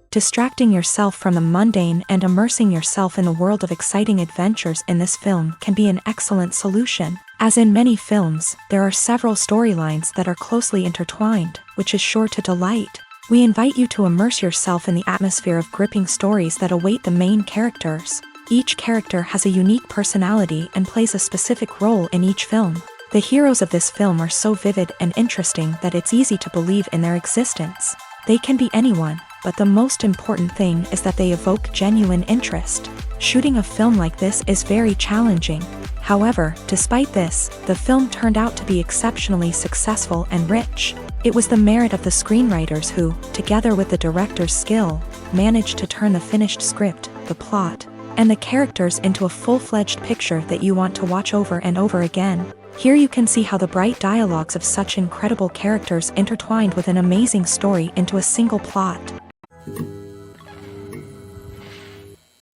Distracting yourself from the mundane and immersing yourself in the world of exciting adventures in this film can be an excellent solution. As in many films, there are several storylines that are closely intertwined, which is sure to delight. We invite you to immerse yourself in the atmosphere of gripping stories that await the main characters. Each character has a unique personality and plays a specific role in each film. The heroes of this film are so vivid and interesting that it's easy to believe in their existence. They can be anyone, but the most important thing is that they evoke genuine interest. Shooting a film like this is very challenging. However, despite this, the film turned out to be exceptionally successful and rich. It was the merit of the screenwriters who, together with the director's skill, managed to turn the finished script, the plot, and the characters into a full-fledged picture that you want to watch over and over again. Here you can see how the bright dialogues of such incredible characters intertwined with an amazing story into a single plot.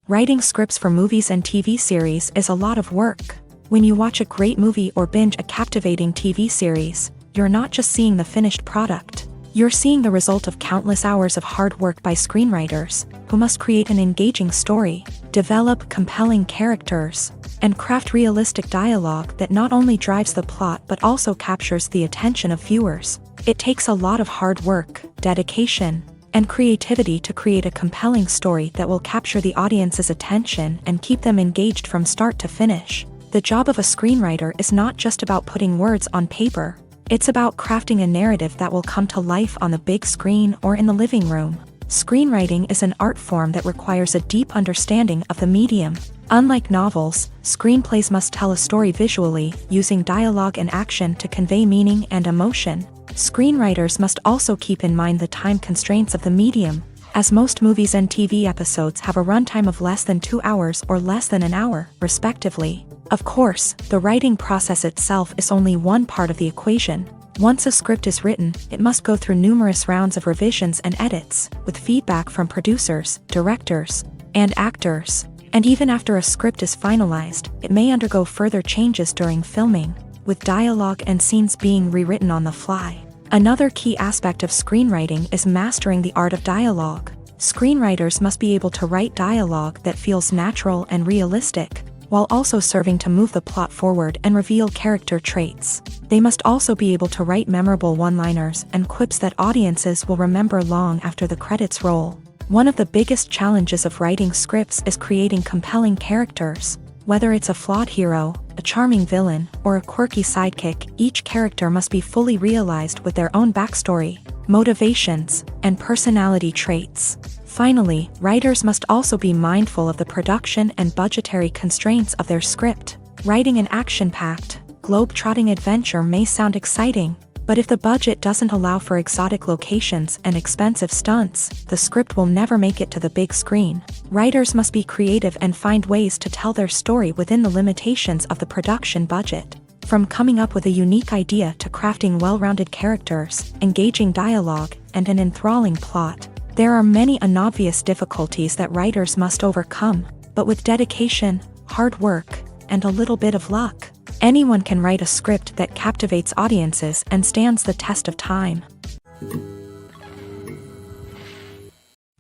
Writing scripts for movies and TV series is a lot of work. When you watch a great movie or binge a captivating TV series, you're not just seeing the finished product. You're seeing the result of countless hours of hard work by screenwriters, who must create an engaging story, develop compelling characters, and craft realistic dialogue that not only drives the plot but also captures the attention of viewers. It takes a lot of hard work, dedication, and creativity to create a compelling story that will capture the audience's attention and keep them engaged from start to finish. The job of a screenwriter is not just about putting words on paper. It's about crafting a narrative that will come to life on the big screen or in the living room. Screenwriting is an art form that requires a deep understanding of the medium. Unlike novels, screenplays must tell a story visually, using dialogue and action to convey meaning and emotion. Screenwriters must also keep in mind the time constraints of the medium, as most movies and TV episodes have a runtime of less than 2 hours or less than an hour, respectively. Of course, the writing process itself is only one part of the equation. Once a script is written, it must go through numerous rounds of revisions and edits, with feedback from producers, directors, and actors. And even after a script is finalized, it may undergo further changes during filming, with dialogue and scenes being rewritten on the fly. Another key aspect of screenwriting is mastering the art of dialogue. Screenwriters must be able to write dialogue that feels natural and realistic, while also serving to move the plot forward and reveal character traits. They must also be able to write memorable one-liners and quips that audiences will remember long after the credits roll. One of the biggest challenges of writing scripts is creating compelling characters. Whether it's a flawed hero, a charming villain, or a quirky sidekick, each character must be fully realized with their own backstory, motivations, and personality traits. Finally, writers must also be mindful of the production and budgetary constraints of their script. Writing an action-packed, globe-trotting adventure may sound exciting, but if the budget doesn't allow for exotic locations and expensive stunts, the script will never make it to the big screen. Writers must be creative and find ways to tell their story within the limitations of the production budget. From coming up with a unique idea to crafting well-rounded characters, engaging dialogue, and an enthralling plot, there are many unobvious difficulties that writers must overcome, but with dedication, hard work, and a little bit of luck, anyone can write a script that captivates audiences and stands the test of time.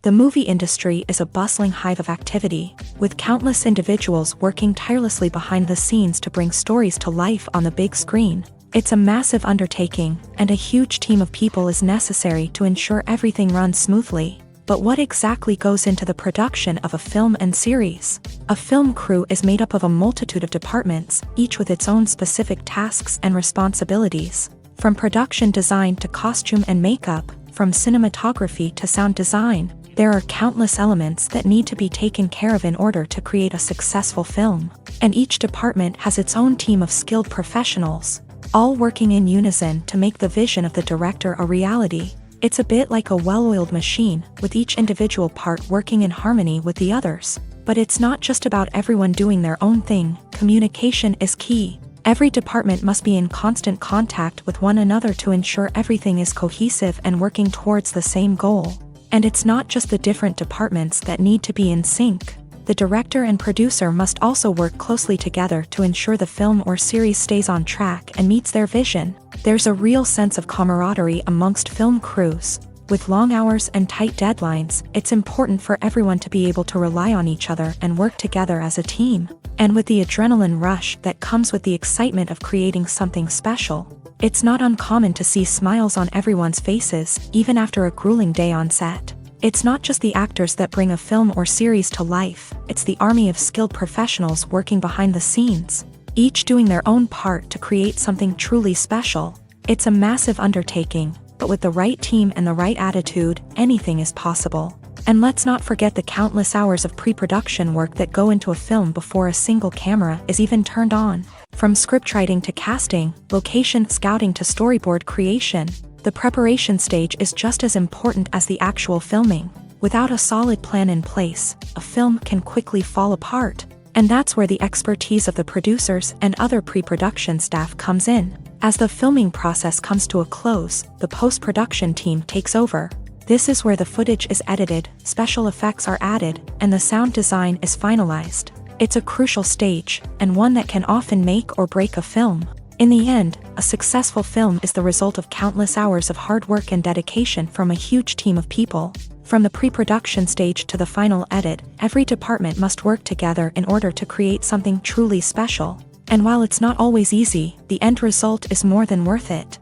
The movie industry is a bustling hive of activity, with countless individuals working tirelessly behind the scenes to bring stories to life on the big screen. It's a massive undertaking, and a huge team of people is necessary to ensure everything runs smoothly. But what exactly goes into the production of a film and series? A film crew is made up of a multitude of departments, each with its own specific tasks and responsibilities. From production design to costume and makeup, from cinematography to sound design, there are countless elements that need to be taken care of in order to create a successful film. And each department has its own team of skilled professionals, all working in unison to make the vision of the director a reality. It's a bit like a well-oiled machine, with each individual part working in harmony with the others. But it's not just about everyone doing their own thing. Communication is key. Every department must be in constant contact with one another to ensure everything is cohesive and working towards the same goal. And it's not just the different departments that need to be in sync. The director and producer must also work closely together to ensure the film or series stays on track and meets their vision. There's a real sense of camaraderie amongst film crews. With long hours and tight deadlines, it's important for everyone to be able to rely on each other and work together as a team. And with the adrenaline rush that comes with the excitement of creating something special, it's not uncommon to see smiles on everyone's faces, even after a grueling day on set. It's not just the actors that bring a film or series to life, it's the army of skilled professionals working behind the scenes, each doing their own part to create something truly special. It's a massive undertaking, but with the right team and the right attitude, anything is possible. And let's not forget the countless hours of pre-production work that go into a film before a single camera is even turned on. From scriptwriting to casting, location scouting to storyboard creation, the preparation stage is just as important as the actual filming. Without a solid plan in place, a film can quickly fall apart. And that's where the expertise of the producers and other pre-production staff comes in. As the filming process comes to a close, the post-production team takes over. This is where the footage is edited, special effects are added, and the sound design is finalized. It's a crucial stage, and one that can often make or break a film. In the end, a successful film is the result of countless hours of hard work and dedication from a huge team of people. From the pre-production stage to the final edit, every department must work together in order to create something truly special. And while it's not always easy, the end result is more than worth it.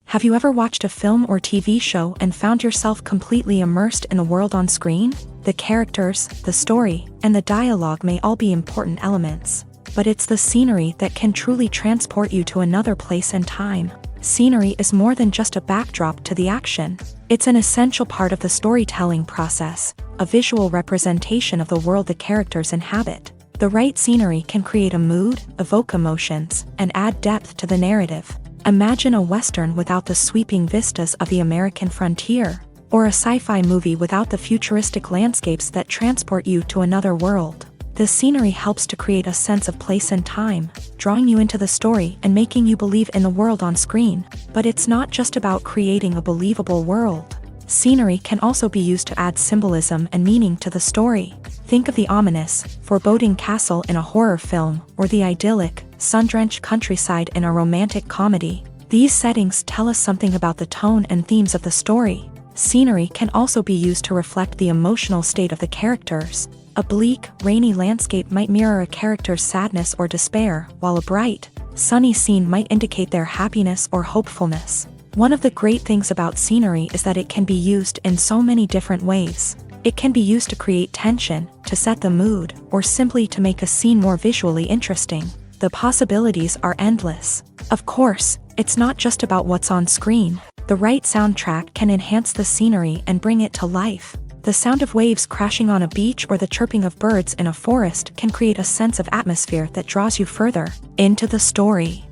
Have you ever watched a film or TV show and found yourself completely immersed in the world on screen? The characters, the story, and the dialogue may all be important elements, but it's the scenery that can truly transport you to another place and time. Scenery is more than just a backdrop to the action. It's an essential part of the storytelling process, a visual representation of the world the characters inhabit. The right scenery can create a mood, evoke emotions, and add depth to the narrative. Imagine a Western without the sweeping vistas of the American frontier, or a sci-fi movie without the futuristic landscapes that transport you to another world. The scenery helps to create a sense of place and time, drawing you into the story and making you believe in the world on screen. But it's not just about creating a believable world. Scenery can also be used to add symbolism and meaning to the story. Think of the ominous, foreboding castle in a horror film, or the idyllic, sun-drenched countryside in a romantic comedy. These settings tell us something about the tone and themes of the story. Scenery can also be used to reflect the emotional state of the characters. A bleak, rainy landscape might mirror a character's sadness or despair, while a bright, sunny scene might indicate their happiness or hopefulness. One of the great things about scenery is that it can be used in so many different ways. It can be used to create tension, to set the mood, or simply to make a scene more visually interesting. The possibilities are endless. Of course, it's not just about what's on screen. The right soundtrack can enhance the scenery and bring it to life. The sound of waves crashing on a beach or the chirping of birds in a forest can create a sense of atmosphere that draws you further into the story.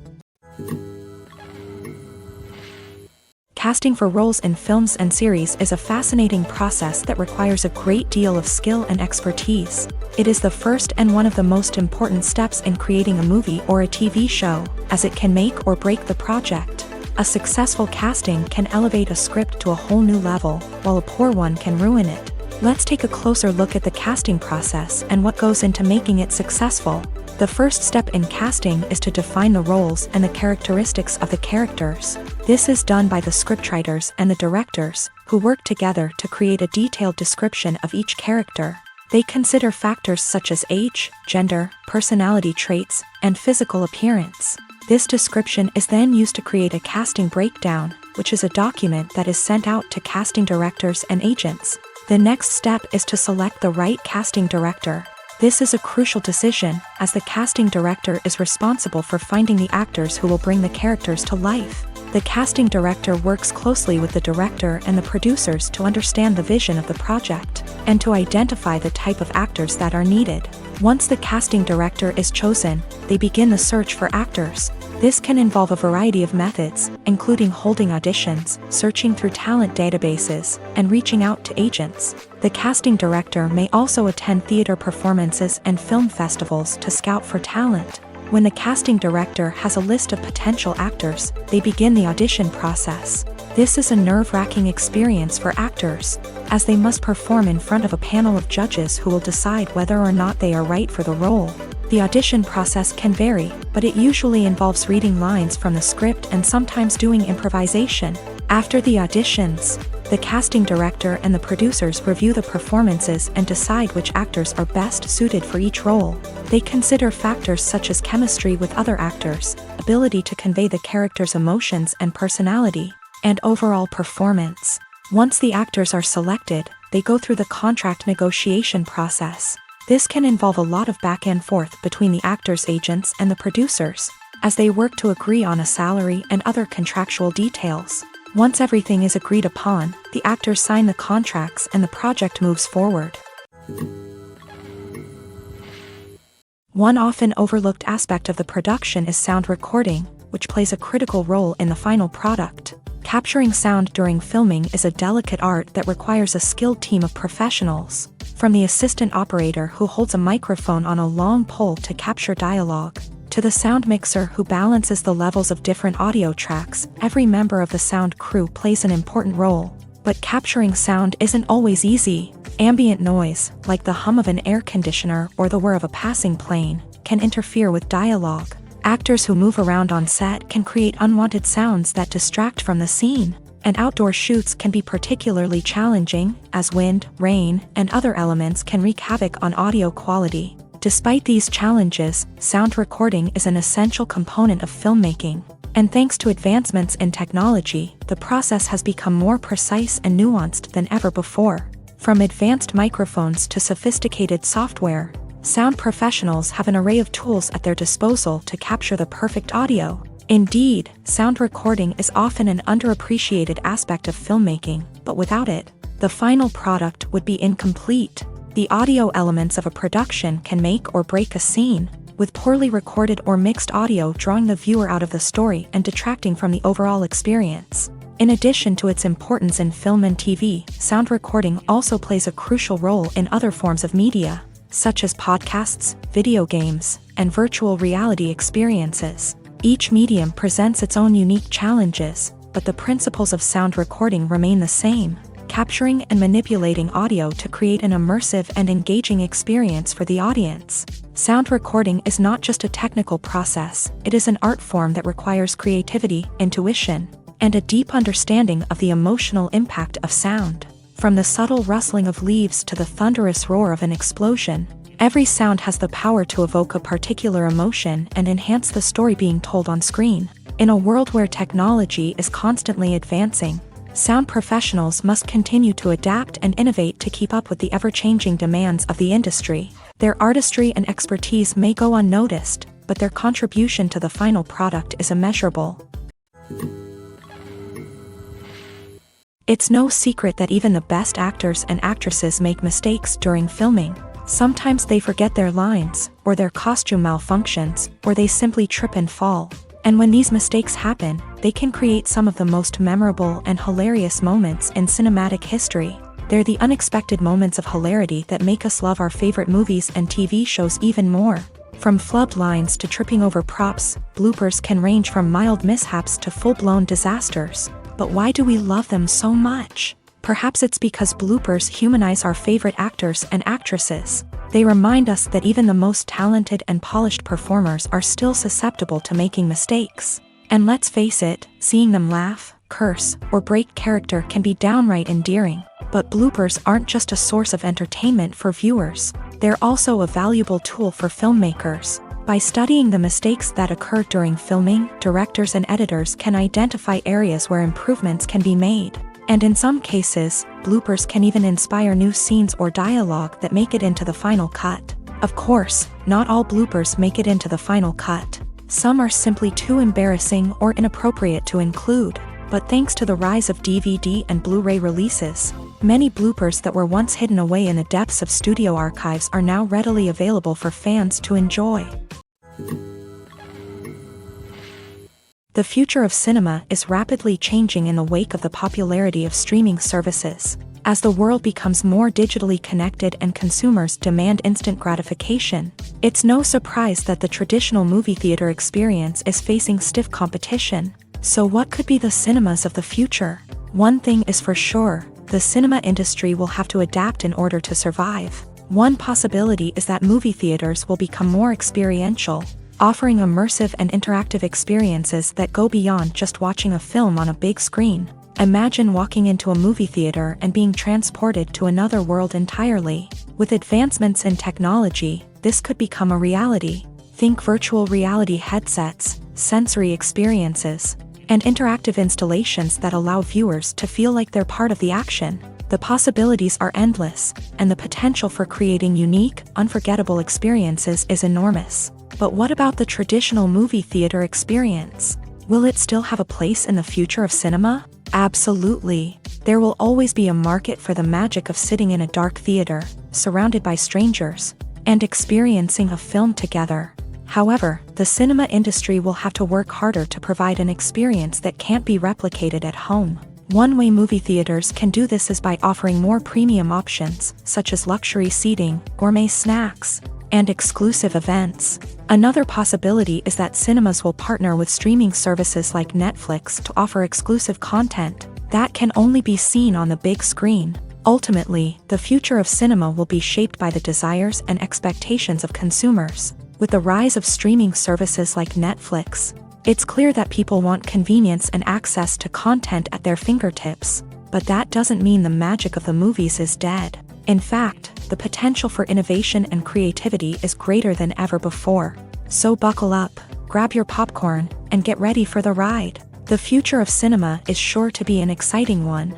Casting for roles in films and series is a fascinating process that requires a great deal of skill and expertise. It is the first and one of the most important steps in creating a movie or a TV show, as it can make or break the project. A successful casting can elevate a script to a whole new level, while a poor one can ruin it. Let's take a closer look at the casting process and what goes into making it successful. The first step in casting is to define the roles and the characteristics of the characters. This is done by the scriptwriters and the directors, who work together to create a detailed description of each character. They consider factors such as age, gender, personality traits, and physical appearance. This description is then used to create a casting breakdown, which is a document that is sent out to casting directors and agents. The next step is to select the right casting director. This is a crucial decision, as the casting director is responsible for finding the actors who will bring the characters to life. The casting director works closely with the director and the producers to understand the vision of the project, and to identify the type of actors that are needed. Once the casting director is chosen, they begin the search for actors. This can involve a variety of methods, including holding auditions, searching through talent databases, and reaching out to agents. The casting director may also attend theater performances and film festivals to scout for talent. When the casting director has a list of potential actors, they begin the audition process. This is a nerve-wracking experience for actors, as they must perform in front of a panel of judges who will decide whether or not they are right for the role. The audition process can vary, but it usually involves reading lines from the script and sometimes doing improvisation. After the auditions, the casting director and the producers review the performances and decide which actors are best suited for each role. They consider factors such as chemistry with other actors, ability to convey the character's emotions and personality, and overall performance. Once the actors are selected, they go through the contract negotiation process. This can involve a lot of back and forth between the actors' agents and the producers, as they work to agree on a salary and other contractual details. Once everything is agreed upon, the actors sign the contracts and the project moves forward. One often overlooked aspect of the production is sound recording, which plays a critical role in the final product. Capturing sound during filming is a delicate art that requires a skilled team of professionals. From the assistant operator who holds a microphone on a long pole to capture dialogue, to the sound mixer who balances the levels of different audio tracks, every member of the sound crew plays an important role. But capturing sound isn't always easy. Ambient noise, like the hum of an air conditioner or the whir of a passing plane, can interfere with dialogue. Actors who move around on set can create unwanted sounds that distract from the scene. And outdoor shoots can be particularly challenging, as wind, rain, and other elements can wreak havoc on audio quality. Despite these challenges, sound recording is an essential component of filmmaking. And thanks to advancements in technology, the process has become more precise and nuanced than ever before. From advanced microphones to sophisticated software, sound professionals have an array of tools at their disposal to capture the perfect audio. Indeed, sound recording is often an underappreciated aspect of filmmaking, but without it, the final product would be incomplete. The audio elements of a production can make or break a scene, with poorly recorded or mixed audio drawing the viewer out of the story and detracting from the overall experience. In addition to its importance in film and TV, sound recording also plays a crucial role in other forms of media, such as podcasts, video games, and virtual reality experiences. Each medium presents its own unique challenges, but the principles of sound recording remain the same, capturing and manipulating audio to create an immersive and engaging experience for the audience. Sound recording is not just a technical process, it is an art form that requires creativity, intuition, and a deep understanding of the emotional impact of sound. From the subtle rustling of leaves to the thunderous roar of an explosion, every sound has the power to evoke a particular emotion and enhance the story being told on screen. In a world where technology is constantly advancing, sound professionals must continue to adapt and innovate to keep up with the ever-changing demands of the industry. Their artistry and expertise may go unnoticed, but their contribution to the final product is immeasurable. It's no secret that even the best actors and actresses make mistakes during filming. Sometimes they forget their lines, or their costume malfunctions, or they simply trip and fall. And when these mistakes happen, they can create some of the most memorable and hilarious moments in cinematic history. They're the unexpected moments of hilarity that make us love our favorite movies and TV shows even more. From flubbed lines to tripping over props, bloopers can range from mild mishaps to full-blown disasters. But why do we love them so much? Perhaps it's because bloopers humanize our favorite actors and actresses. They remind us that even the most talented and polished performers are still susceptible to making mistakes. And let's face it, seeing them laugh, curse, or break character can be downright endearing. But bloopers aren't just a source of entertainment for viewers. They're also a valuable tool for filmmakers. By studying the mistakes that occur during filming, directors and editors can identify areas where improvements can be made. And in some cases, bloopers can even inspire new scenes or dialogue that make it into the final cut. Of course, not all bloopers make it into the final cut. Some are simply too embarrassing or inappropriate to include. But thanks to the rise of DVD and Blu-ray releases, many bloopers that were once hidden away in the depths of studio archives are now readily available for fans to enjoy. The future of cinema is rapidly changing in the wake of the popularity of streaming services. As the world becomes more digitally connected and consumers demand instant gratification, it's no surprise that the traditional movie theater experience is facing stiff competition. So what could be the cinemas of the future? One thing is for sure, the cinema industry will have to adapt in order to survive. One possibility is that movie theaters will become more experiential, offering immersive and interactive experiences that go beyond just watching a film on a big screen. Imagine walking into a movie theater and being transported to another world entirely. With advancements in technology, this could become a reality. Think virtual reality headsets, sensory experiences, and interactive installations that allow viewers to feel like they're part of the action. The possibilities are endless, and the potential for creating unique, unforgettable experiences is enormous. But what about the traditional movie theater experience? Will it still have a place in the future of cinema? Absolutely. There will always be a market for the magic of sitting in a dark theater, surrounded by strangers, and experiencing a film together. However, the cinema industry will have to work harder to provide an experience that can't be replicated at home. One way movie theaters can do this is by offering more premium options, such as luxury seating, gourmet snacks, and exclusive events. Another possibility is that cinemas will partner with streaming services like Netflix to offer exclusive content that can only be seen on the big screen. Ultimately, the future of cinema will be shaped by the desires and expectations of consumers. With the rise of streaming services like Netflix, it's clear that people want convenience and access to content at their fingertips. But that doesn't mean the magic of the movies is dead. In fact, the potential for innovation and creativity is greater than ever before. So buckle up, grab your popcorn, and get ready for the ride. The future of cinema is sure to be an exciting one.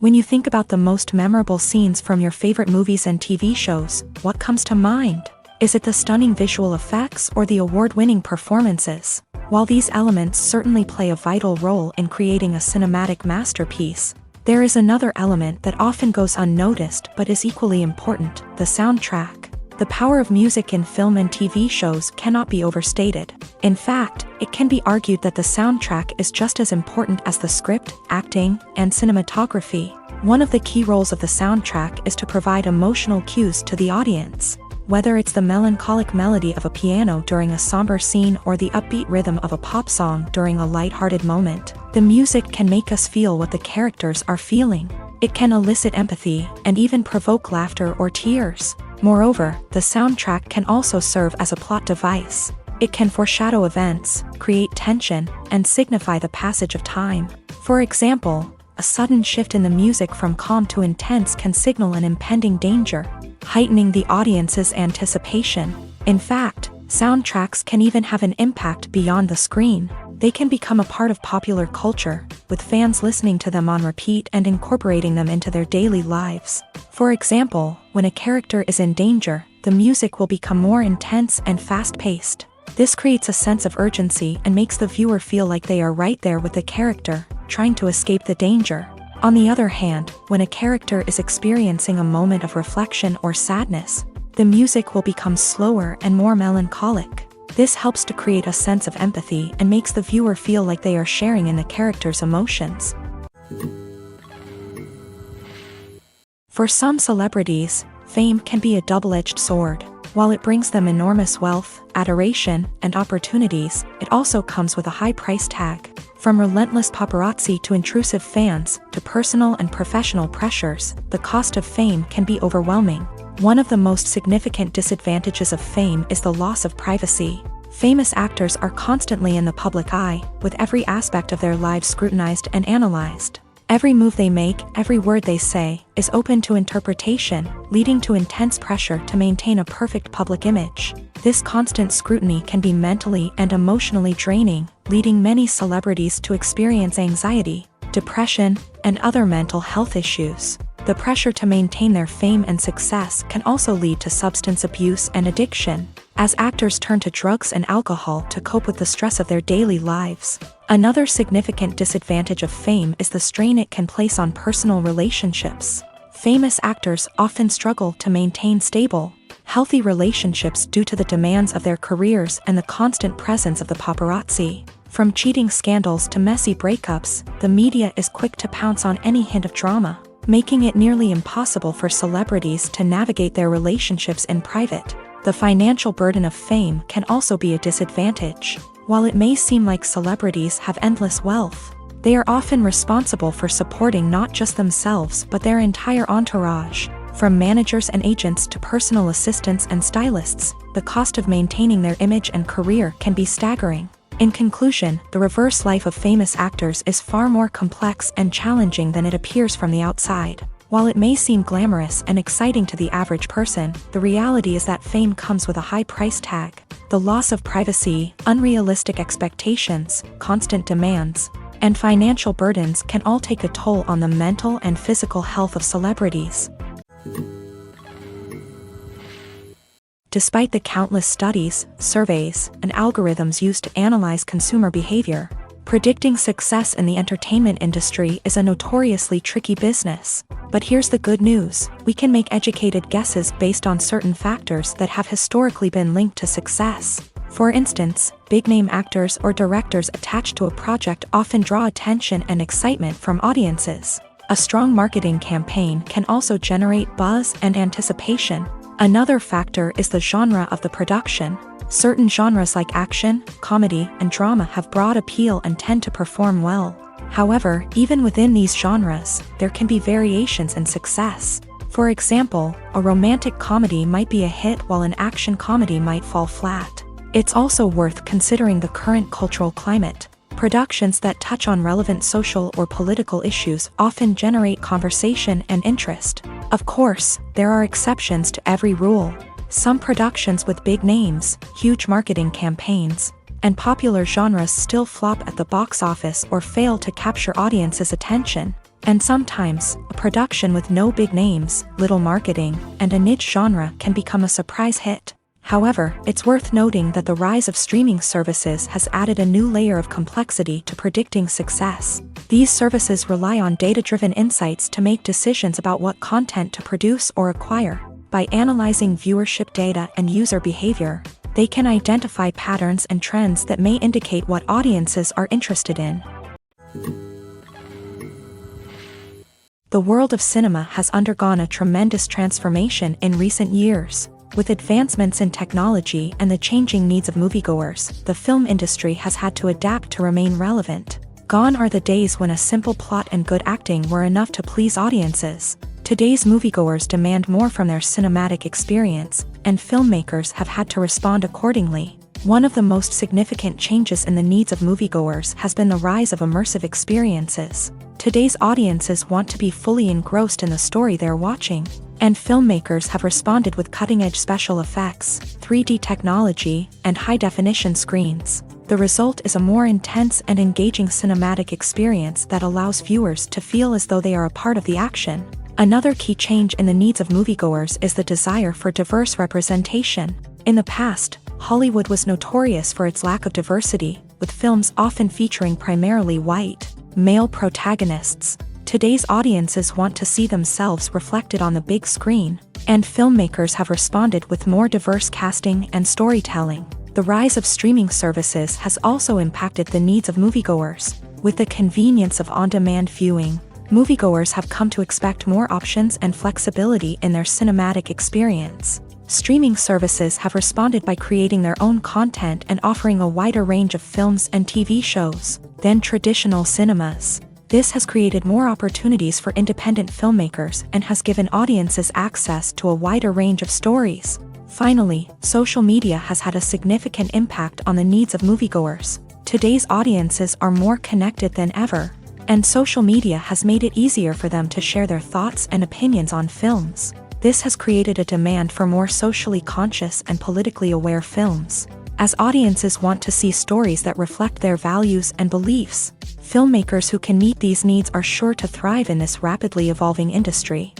When you think about the most memorable scenes from your favorite movies and TV shows, what comes to mind? Is it the stunning visual effects or the award-winning performances? While these elements certainly play a vital role in creating a cinematic masterpiece, there is another element that often goes unnoticed but is equally important: the soundtrack. The power of music in film and TV shows cannot be overstated. In fact, it can be argued that the soundtrack is just as important as the script, acting, and cinematography. One of the key roles of the soundtrack is to provide emotional cues to the audience. Whether it's the melancholic melody of a piano during a somber scene or the upbeat rhythm of a pop song during a lighthearted moment, the music can make us feel what the characters are feeling. It can elicit empathy and even provoke laughter or tears. Moreover, the soundtrack can also serve as a plot device. It can foreshadow events, create tension, and signify the passage of time. For example, a sudden shift in the music from calm to intense can signal an impending danger, heightening the audience's anticipation. In fact, soundtracks can even have an impact beyond the screen. They can become a part of popular culture, with fans listening to them on repeat and incorporating them into their daily lives. For example, when a character is in danger, the music will become more intense and fast-paced. This creates a sense of urgency and makes the viewer feel like they are right there with the character, trying to escape the danger. On the other hand, when a character is experiencing a moment of reflection or sadness, the music will become slower and more melancholic. This helps to create a sense of empathy and makes the viewer feel like they are sharing in the character's emotions. For some celebrities, fame can be a double-edged sword. While it brings them enormous wealth, adoration, and opportunities, it also comes with a high price tag. From relentless paparazzi to intrusive fans, to personal and professional pressures, the cost of fame can be overwhelming. One of the most significant disadvantages of fame is the loss of privacy. Famous actors are constantly in the public eye, with every aspect of their lives scrutinized and analyzed. Every move they make, every word they say, is open to interpretation, leading to intense pressure to maintain a perfect public image. This constant scrutiny can be mentally and emotionally draining, leading many celebrities to experience anxiety, depression, and other mental health issues. The pressure to maintain their fame and success can also lead to substance abuse and addiction, as actors turn to drugs and alcohol to cope with the stress of their daily lives. Another significant disadvantage of fame is the strain it can place on personal relationships. Famous actors often struggle to maintain stable, healthy relationships due to the demands of their careers and the constant presence of the paparazzi. From cheating scandals to messy breakups, the media is quick to pounce on any hint of drama, making it nearly impossible for celebrities to navigate their relationships in private. The financial burden of fame can also be a disadvantage. While it may seem like celebrities have endless wealth, They are often responsible for supporting not just themselves but their entire entourage. From managers and agents to personal assistants and stylists, the cost of maintaining their image and career can be staggering. In conclusion, the reverse life of famous actors is far more complex and challenging than it appears from the outside. While it may seem glamorous and exciting to the average person, the reality is that fame comes with a high price tag. The loss of privacy, unrealistic expectations, constant demands, and financial burdens can all take a toll on the mental and physical health of celebrities. Despite the countless studies, surveys, and algorithms used to analyze consumer behavior, predicting success in the entertainment industry is a notoriously tricky business. But here's the good news: we can make educated guesses based on certain factors that have historically been linked to success. For instance, big-name actors or directors attached to a project often draw attention and excitement from audiences. A strong marketing campaign can also generate buzz and anticipation. Another factor is the genre of the production. Certain genres like action, comedy, and drama have broad appeal and tend to perform well. However, even within these genres, there can be variations in success. For example, a romantic comedy might be a hit while an action comedy might fall flat. It's also worth considering the current cultural climate. Productions that touch on relevant social or political issues often generate conversation and interest. Of course, there are exceptions to every rule. Some productions with big names, huge marketing campaigns, and popular genres still flop at the box office or fail to capture audiences' attention. And sometimes, a production with no big names, little marketing, and a niche genre can become a surprise hit. However, it's worth noting that the rise of streaming services has added a new layer of complexity to predicting success. These services rely on data-driven insights to make decisions about what content to produce or acquire. By analyzing viewership data and user behavior, they can identify patterns and trends that may indicate what audiences are interested in. The world of cinema has undergone a tremendous transformation in recent years. With advancements in technology and the changing needs of moviegoers, the film industry has had to adapt to remain relevant. Gone are the days when a simple plot and good acting were enough to please audiences. Today's moviegoers demand more from their cinematic experience, and filmmakers have had to respond accordingly. One of the most significant changes in the needs of moviegoers has been the rise of immersive experiences. Today's audiences want to be fully engrossed in the story they're watching, and filmmakers have responded with cutting-edge special effects, 3D technology, and high-definition screens. The result is a more intense and engaging cinematic experience that allows viewers to feel as though they are a part of the action. Another key change in the needs of moviegoers is the desire for diverse representation. In the past, Hollywood was notorious for its lack of diversity, with films often featuring primarily white, male protagonists. Today's audiences want to see themselves reflected on the big screen, and filmmakers have responded with more diverse casting and storytelling. The rise of streaming services has also impacted the needs of moviegoers. With the convenience of on-demand viewing, moviegoers have come to expect more options and flexibility in their cinematic experience. Streaming services have responded by creating their own content and offering a wider range of films and TV shows than traditional cinemas. This has created more opportunities for independent filmmakers and has given audiences access to a wider range of stories. Finally, social media has had a significant impact on the needs of moviegoers. Today's audiences are more connected than ever, and social media has made it easier for them to share their thoughts and opinions on films. This has created a demand for more socially conscious and politically aware films. As audiences want to see stories that reflect their values and beliefs, filmmakers who can meet these needs are sure to thrive in this rapidly evolving industry.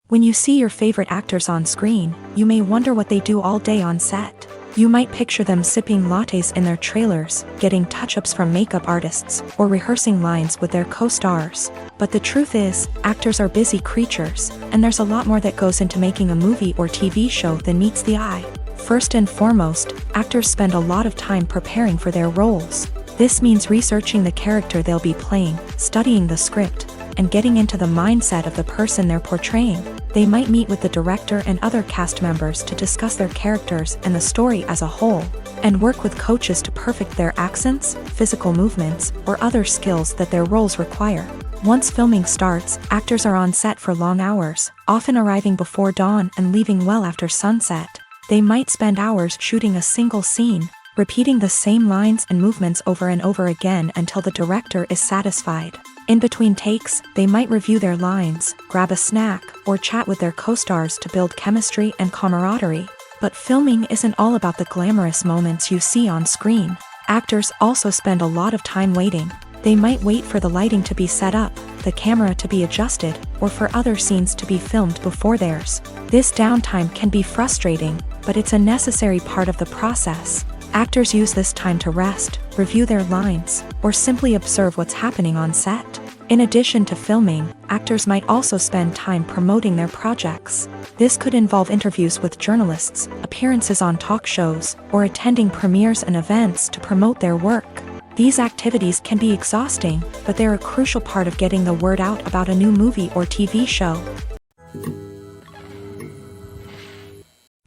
When you see your favorite actors on screen, you may wonder what they do all day on set. You might picture them sipping lattes in their trailers, getting touch-ups from makeup artists, or rehearsing lines with their co-stars. But the truth is, actors are busy creatures, and there's a lot more that goes into making a movie or TV show than meets the eye. First and foremost, actors spend a lot of time preparing for their roles. This means researching the character they'll be playing, studying the script, and getting into the mindset of the person they're portraying. They might meet with the director and other cast members to discuss their characters and the story as a whole. and work with coaches to perfect their accents, physical movements, or other skills that their roles require. Once filming starts, actors are on set for long hours, often arriving before dawn and leaving well after sunset. They might spend hours shooting a single scene, repeating the same lines and movements over and over again until the director is satisfied. In between takes, they might review their lines, grab a snack, or chat with their co-stars to build chemistry and camaraderie. But filming isn't all about the glamorous moments you see on screen. Actors also spend a lot of time waiting. They might wait for the lighting to be set up, the camera to be adjusted, or for other scenes to be filmed before theirs. This downtime can be frustrating, but it's a necessary part of the process. Actors use this time to rest, review their lines, or simply observe what's happening on set. In addition to filming, actors might also spend time promoting their projects. This could involve interviews with journalists, appearances on talk shows, or attending premieres and events to promote their work. These activities can be exhausting, but they're a crucial part of getting the word out about a new movie or TV show.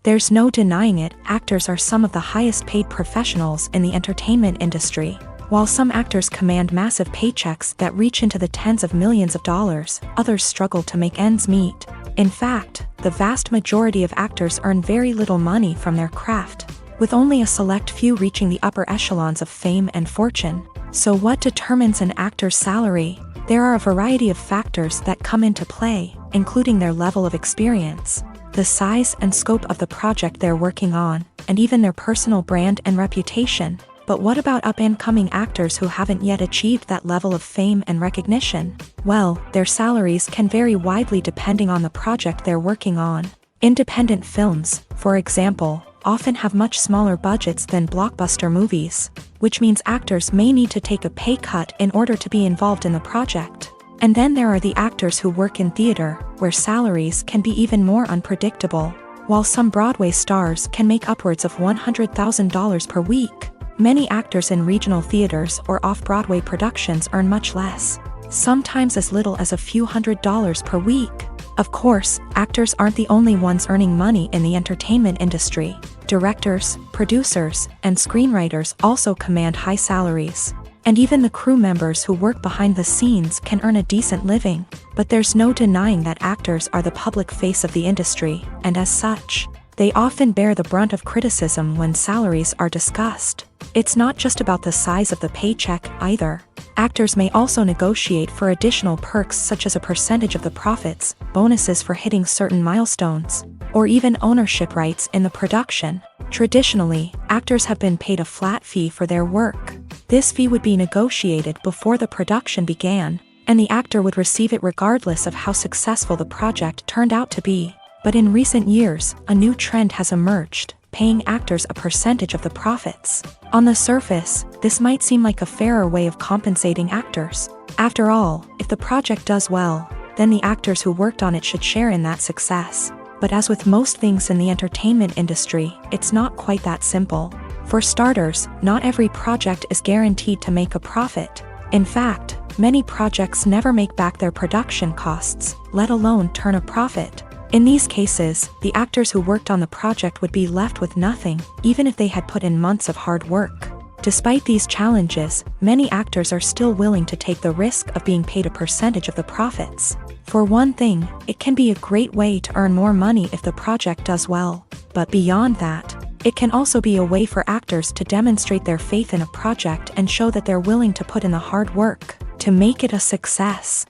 There's no denying it, actors are some of the highest paid professionals in the entertainment industry. While some actors command massive paychecks that reach into the tens of millions of dollars, others struggle to make ends meet. In fact, the vast majority of actors earn very little money from their craft, with only a select few reaching the upper echelons of fame and fortune. So what determines an actor's salary? There are a variety of factors that come into play, including their level of experience, the size and scope of the project they're working on, and even their personal brand and reputation. But what about up-and-coming actors who haven't yet achieved that level of fame and recognition? Well, their salaries can vary widely depending on the project they're working on. Independent films, for example, often have much smaller budgets than blockbuster movies, which means actors may need to take a pay cut in order to be involved in the project. And then there are the actors who work in theater, where salaries can be even more unpredictable. While some Broadway stars can make upwards of $100,000 per week, many actors in regional theaters or off-Broadway productions earn much less, sometimes as little as a few $100s per week. Of course, actors aren't the only ones earning money in the entertainment industry. Directors, producers, and screenwriters also command high salaries. And even the crew members who work behind the scenes can earn a decent living. But there's no denying that actors are the public face of the industry, and as such, they often bear the brunt of criticism when salaries are discussed. It's not just about the size of the paycheck, either. Actors may also negotiate for additional perks such as a percentage of the profits, bonuses for hitting certain milestones, or even ownership rights in the production. Traditionally, actors have been paid a flat fee for their work. This fee would be negotiated before the production began, and the actor would receive it regardless of how successful the project turned out to be. But in recent years, a new trend has emerged, paying actors a percentage of the profits. On the surface, this might seem like a fairer way of compensating actors. After all, if the project does well, then the actors who worked on it should share in that success. But as with most things in the entertainment industry, it's not quite that simple. For starters, not every project is guaranteed to make a profit. In fact, many projects never make back their production costs, let alone turn a profit. In these cases, the actors who worked on the project would be left with nothing, even if they had put in months of hard work. Despite these challenges, many actors are still willing to take the risk of being paid a percentage of the profits. For one thing, it can be a great way to earn more money if the project does well. But beyond that, it can also be a way for actors to demonstrate their faith in a project and show that they're willing to put in the hard work to make it a success.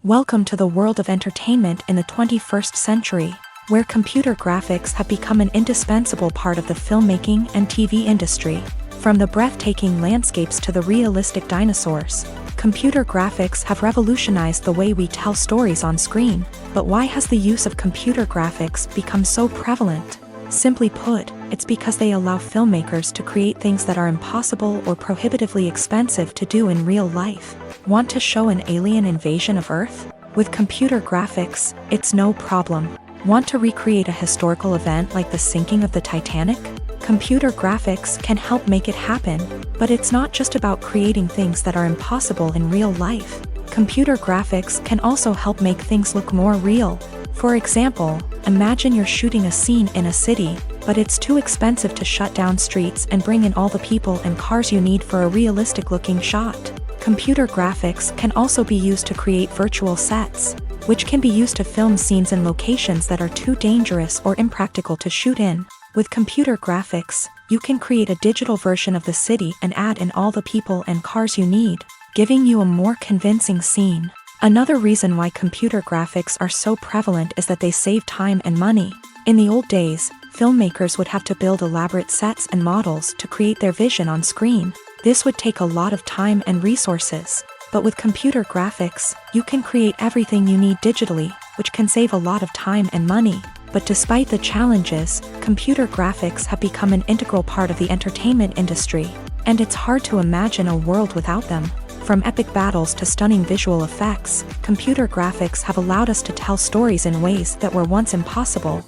Welcome to the world of entertainment in the 21st century, where computer graphics have become an indispensable part of the filmmaking and TV industry. From the breathtaking landscapes to the realistic dinosaurs, computer graphics have revolutionized the way we tell stories on screen. But why has the use of computer graphics become so prevalent? Simply put, it's because they allow filmmakers to create things that are impossible or prohibitively expensive to do in real life. Want to show an alien invasion of Earth? With computer graphics, it's no problem. Want to recreate a historical event like the sinking of the Titanic? Computer graphics can help make it happen, but it's not just about creating things that are impossible in real life. Computer graphics can also help make things look more real. For example, imagine you're shooting a scene in a city, but it's too expensive to shut down streets and bring in all the people and cars you need for a realistic-looking shot. Computer graphics can also be used to create virtual sets, which can be used to film scenes in locations that are too dangerous or impractical to shoot in. With computer graphics, you can create a digital version of the city and add in all the people and cars you need, giving you a more convincing scene. Another reason why computer graphics are so prevalent is that they save time and money. In the old days, filmmakers would have to build elaborate sets and models to create their vision on screen. This would take a lot of time and resources. But with computer graphics, you can create everything you need digitally, which can save a lot of time and money. But despite the challenges, computer graphics have become an integral part of the entertainment industry, and it's hard to imagine a world without them. From epic battles to stunning visual effects, computer graphics have allowed us to tell stories in ways that were once impossible.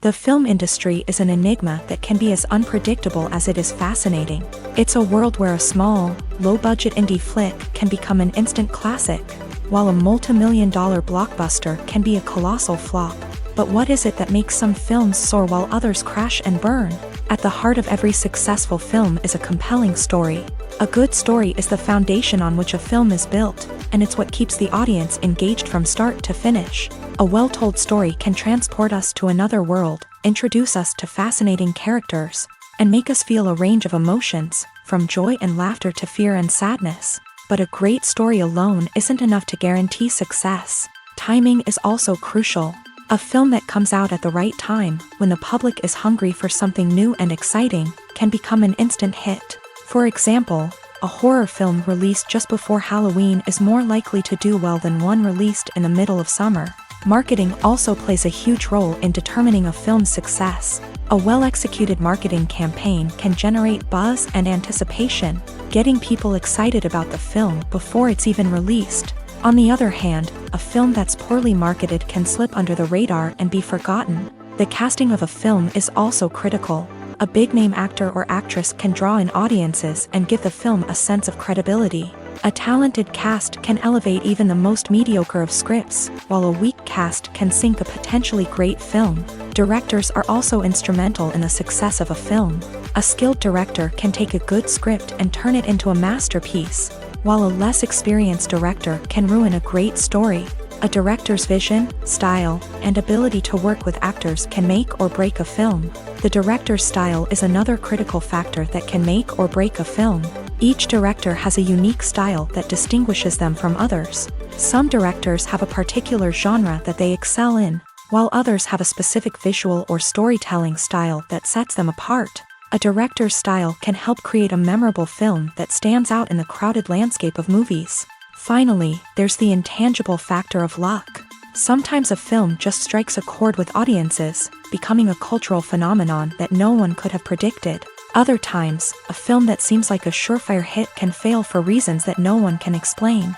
The film industry is an enigma that can be as unpredictable as it is fascinating. It's a world where a small, low-budget indie flick can become an instant classic, while a multi-million-dollar blockbuster can be a colossal flop. But what is it that makes some films soar while others crash and burn? At the heart of every successful film is a compelling story. A good story is the foundation on which a film is built, and it's what keeps the audience engaged from start to finish. A well-told story can transport us to another world, introduce us to fascinating characters, and make us feel a range of emotions, from joy and laughter to fear and sadness. But a great story alone isn't enough to guarantee success. Timing is also crucial. A film that comes out at the right time, when the public is hungry for something new and exciting, can become an instant hit. For example, a horror film released just before Halloween is more likely to do well than one released in the middle of summer. Marketing also plays a huge role in determining a film's success. A well-executed marketing campaign can generate buzz and anticipation, getting people excited about the film before it's even released. On the other hand, a film that's poorly marketed can slip under the radar and be forgotten. The casting of a film is also critical. A big-name actor or actress can draw in audiences and give the film a sense of credibility. A talented cast can elevate even the most mediocre of scripts, while a weak cast can sink a potentially great film. Directors are also instrumental in the success of a film. A skilled director can take a good script and turn it into a masterpiece, while a less experienced director can ruin a great story. A director's vision, style, and ability to work with actors can make or break a film. The director's style is another critical factor that can make or break a film. Each director has a unique style that distinguishes them from others. Some directors have a particular genre that they excel in, while others have a specific visual or storytelling style that sets them apart. A director's style can help create a memorable film that stands out in the crowded landscape of movies. Finally, there's the intangible factor of luck. Sometimes a film just strikes a chord with audiences, becoming a cultural phenomenon that no one could have predicted. Other times, a film that seems like a surefire hit can fail for reasons that no one can explain.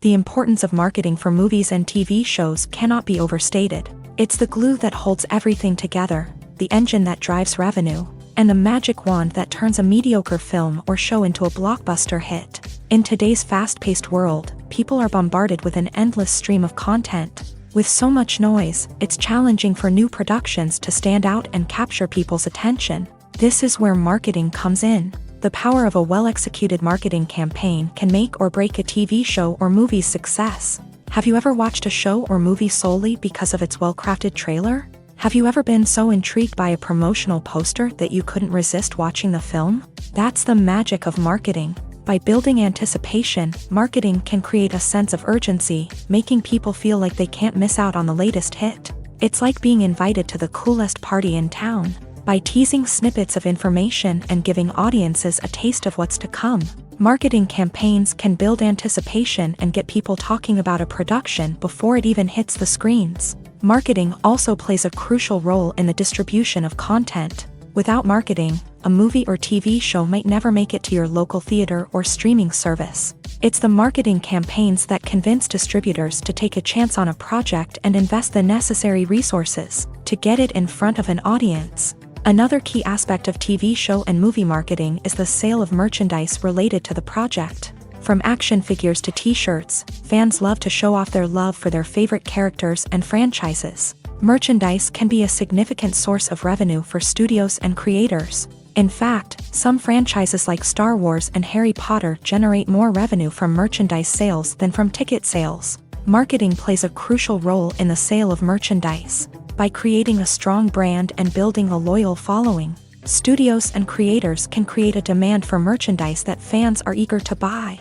The importance of marketing for movies and TV shows cannot be overstated. It's the glue that holds everything together, the engine that drives revenue, and the magic wand that turns a mediocre film or show into a blockbuster hit. In today's fast-paced world, people are bombarded with an endless stream of content. With so much noise, it's challenging for new productions to stand out and capture people's attention. This is where marketing comes in. The power of a well-executed marketing campaign can make or break a TV show or movie's success. Have you ever watched a show or movie solely because of its well-crafted trailer? Have you ever been so intrigued by a promotional poster that you couldn't resist watching the film? That's the magic of marketing. By building anticipation, marketing can create a sense of urgency, making people feel like they can't miss out on the latest hit. It's like being invited to the coolest party in town. By teasing snippets of information and giving audiences a taste of what's to come, marketing campaigns can build anticipation and get people talking about a production before it even hits the screens. Marketing also plays a crucial role in the distribution of content. Without marketing, a movie or TV show might never make it to your local theater or streaming service. It's the marketing campaigns that convince distributors to take a chance on a project and invest the necessary resources to get it in front of an audience. Another key aspect of TV show and movie marketing is the sale of merchandise related to the project. From action figures to t-shirts, fans love to show off their love for their favorite characters and franchises. Merchandise can be a significant source of revenue for studios and creators. In fact, some franchises like Star Wars and Harry Potter generate more revenue from merchandise sales than from ticket sales. Marketing plays a crucial role in the sale of merchandise. By creating a strong brand and building a loyal following, studios and creators can create a demand for merchandise that fans are eager to buy.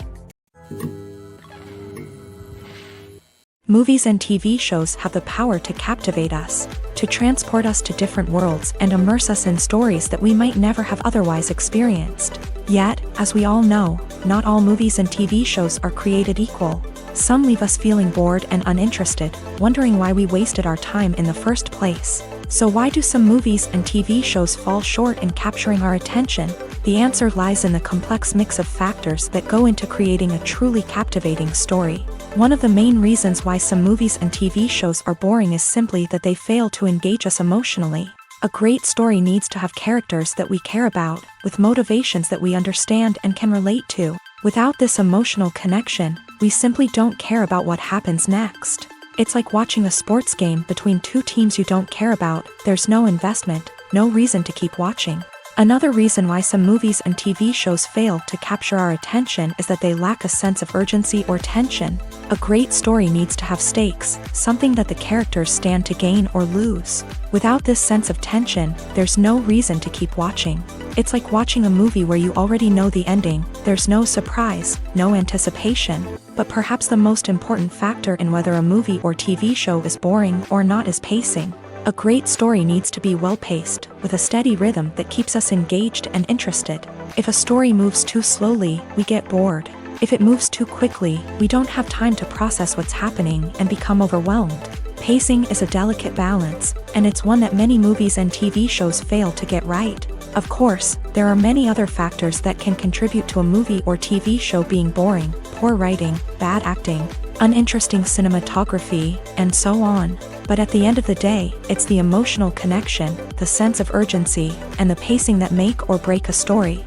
Movies and TV shows have the power to captivate us, to transport us to different worlds and immerse us in stories that we might never have otherwise experienced. Yet, as we all know, not all movies and TV shows are created equal. Some leave us feeling bored and uninterested, wondering why we wasted our time in the first place. So why do some movies and TV shows fall short in capturing our attention? The answer lies in the complex mix of factors that go into creating a truly captivating story. One of the main reasons why some movies and TV shows are boring is simply that they fail to engage us emotionally. A great story needs to have characters that we care about, with motivations that we understand and can relate to. Without this emotional connection, we simply don't care about what happens next. It's like watching a sports game between two teams you don't care about. There's no investment, no reason to keep watching. Another reason why some movies and TV shows fail to capture our attention is that they lack a sense of urgency or tension. A great story needs to have stakes, something that the characters stand to gain or lose. Without this sense of tension, there's no reason to keep watching. It's like watching a movie where you already know the ending. There's no surprise, no anticipation. But perhaps the most important factor in whether a movie or TV show is boring or not is pacing. A great story needs to be well-paced, with a steady rhythm that keeps us engaged and interested. If a story moves too slowly, we get bored. If it moves too quickly, we don't have time to process what's happening and become overwhelmed. Pacing is a delicate balance, and it's one that many movies and TV shows fail to get right. Of course, there are many other factors that can contribute to a movie or TV show being boring: poor writing, bad acting, uninteresting cinematography, and so on. But at the end of the day, it's the emotional connection, the sense of urgency, and the pacing that make or break a story.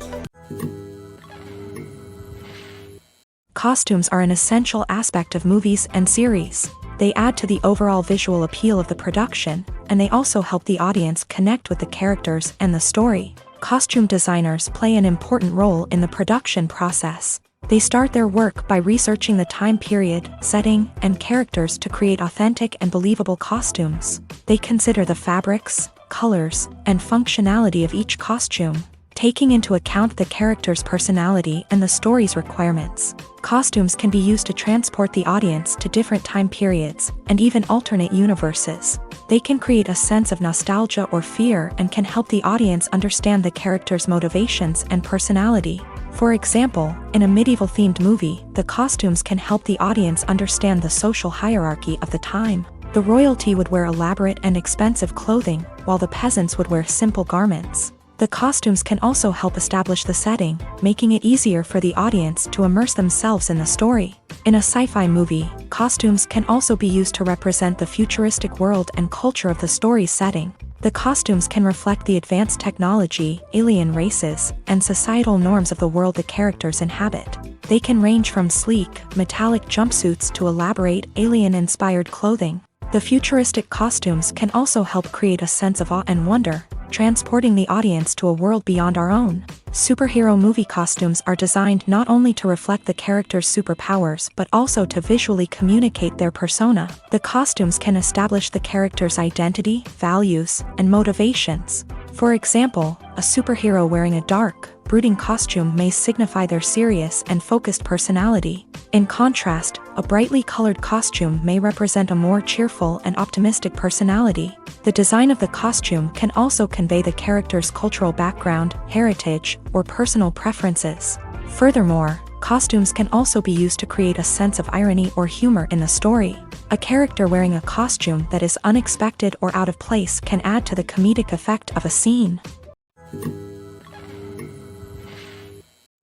Costumes are an essential aspect of movies and series. They add to the overall visual appeal of the production, and they also help the audience connect with the characters and the story. Costume designers play an important role in the production process. They start their work by researching the time period, setting, and characters to create authentic and believable costumes. They consider the fabrics, colors, and functionality of each costume, taking into account the character's personality and the story's requirements. Costumes can be used to transport the audience to different time periods, and even alternate universes. They can create a sense of nostalgia or fear and can help the audience understand the character's motivations and personality. For example, in a medieval-themed movie, the costumes can help the audience understand the social hierarchy of the time. The royalty would wear elaborate and expensive clothing, while the peasants would wear simple garments. The costumes can also help establish the setting, making it easier for the audience to immerse themselves in the story. In a sci-fi movie, costumes can also be used to represent the futuristic world and culture of the story's setting. The costumes can reflect the advanced technology, alien races, and societal norms of the world the characters inhabit. They can range from sleek, metallic jumpsuits to elaborate, alien-inspired clothing. The futuristic costumes can also help create a sense of awe and wonder, transporting the audience to a world beyond our own. Superhero movie costumes are designed not only to reflect the character's superpowers but also to visually communicate their persona. The costumes can establish the character's identity, values, and motivations. For example, a superhero wearing a dark, brooding costume may signify their serious and focused personality. In contrast, a brightly colored costume may represent a more cheerful and optimistic personality. The design of the costume can also convey the character's cultural background, heritage, or personal preferences. Furthermore, costumes can also be used to create a sense of irony or humor in the story. A character wearing a costume that is unexpected or out of place can add to the comedic effect of a scene.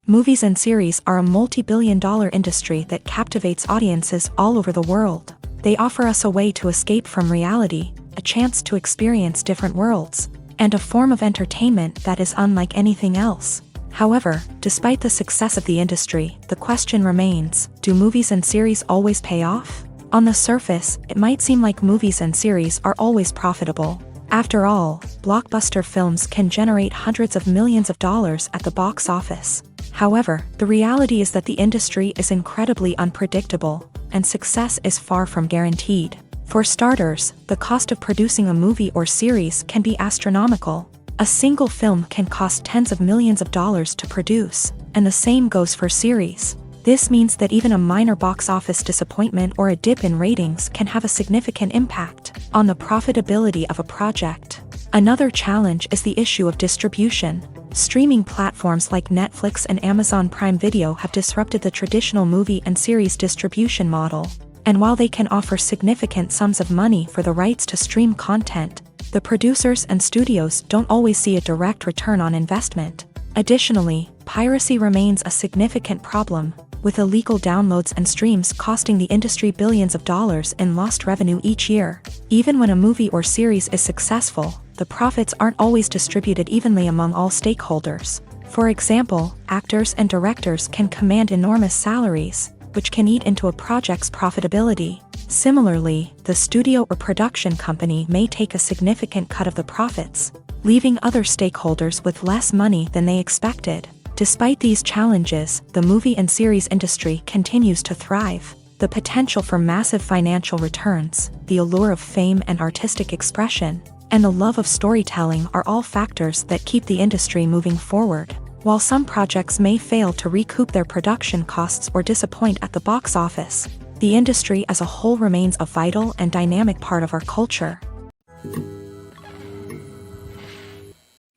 Movies and series are a multi-billion-dollar industry that captivates audiences all over the world. They offer us a way to escape from reality, a chance to experience different worlds, and a form of entertainment that is unlike anything else. However, despite the success of the industry, the question remains, do movies and series always pay off? On the surface, it might seem like movies and series are always profitable. After all, blockbuster films can generate hundreds of millions of dollars at the box office. However, the reality is that the industry is incredibly unpredictable, and success is far from guaranteed. For starters, the cost of producing a movie or series can be astronomical. A single film can cost tens of millions of dollars to produce, and the same goes for series. This means that even a minor box office disappointment or a dip in ratings can have a significant impact on the profitability of a project. Another challenge is the issue of distribution. Streaming platforms like Netflix and Amazon Prime Video have disrupted the traditional movie and series distribution model. And while they can offer significant sums of money for the rights to stream content, the producers and studios don't always see a direct return on investment. Additionally, piracy remains a significant problem, with illegal downloads and streams costing the industry billions of dollars in lost revenue each year. Even when a movie or series is successful, the profits aren't always distributed evenly among all stakeholders. For example, actors and directors can command enormous salaries, which can eat into a project's profitability. Similarly, the studio or production company may take a significant cut of the profits, leaving other stakeholders with less money than they expected. Despite these challenges, the movie and series industry continues to thrive. The potential for massive financial returns, the allure of fame and artistic expression, and the love of storytelling are all factors that keep the industry moving forward. While some projects may fail to recoup their production costs or disappoint at the box office, the industry as a whole remains a vital and dynamic part of our culture.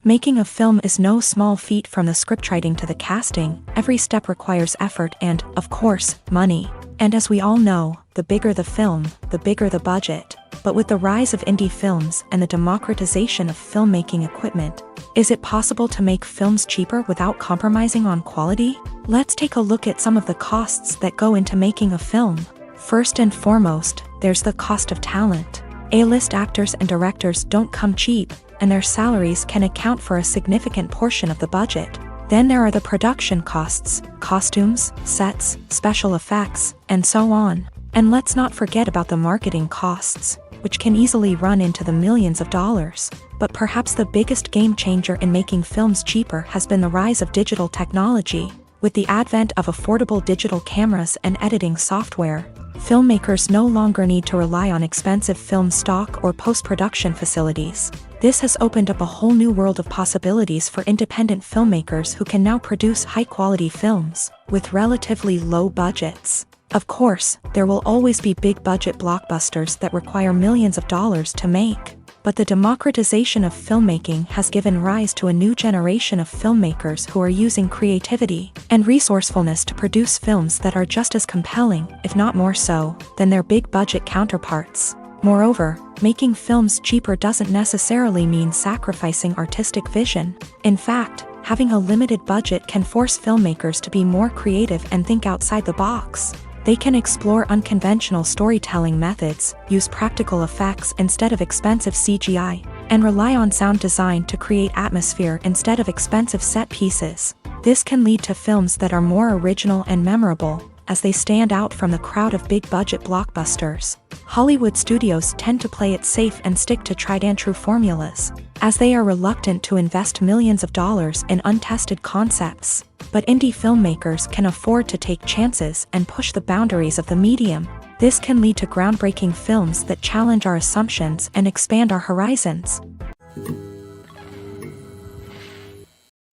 Making a film is no small feat. From the scriptwriting to the casting, every step requires effort and, of course, money. And as we all know, the bigger the film, the bigger the budget. But with the rise of indie films and the democratization of filmmaking equipment, is it possible to make films cheaper without compromising on quality? Let's take a look at some of the costs that go into making a film. First and foremost, there's the cost of talent. A-list actors and directors don't come cheap, and their salaries can account for a significant portion of the budget. Then there are the production costs, costumes, sets, special effects, and so on. And let's not forget about the marketing costs, which can easily run into the millions of dollars. But perhaps the biggest game changer in making films cheaper has been the rise of digital technology. With the advent of affordable digital cameras and editing software, filmmakers no longer need to rely on expensive film stock or post-production facilities. This has opened up a whole new world of possibilities for independent filmmakers who can now produce high-quality films with relatively low budgets. Of course, there will always be big-budget blockbusters that require millions of dollars to make. But the democratization of filmmaking has given rise to a new generation of filmmakers who are using creativity and resourcefulness to produce films that are just as compelling, if not more so, than their big-budget counterparts. Moreover, making films cheaper doesn't necessarily mean sacrificing artistic vision. In fact, having a limited budget can force filmmakers to be more creative and think outside the box. They can explore unconventional storytelling methods, use practical effects instead of expensive CGI, and rely on sound design to create atmosphere instead of expensive set pieces. This can lead to films that are more original and memorable, as they stand out from the crowd of big-budget blockbusters. Hollywood studios tend to play it safe and stick to tried-and-true formulas, as they are reluctant to invest millions of dollars in untested concepts. But indie filmmakers can afford to take chances and push the boundaries of the medium. This can lead to groundbreaking films that challenge our assumptions and expand our horizons.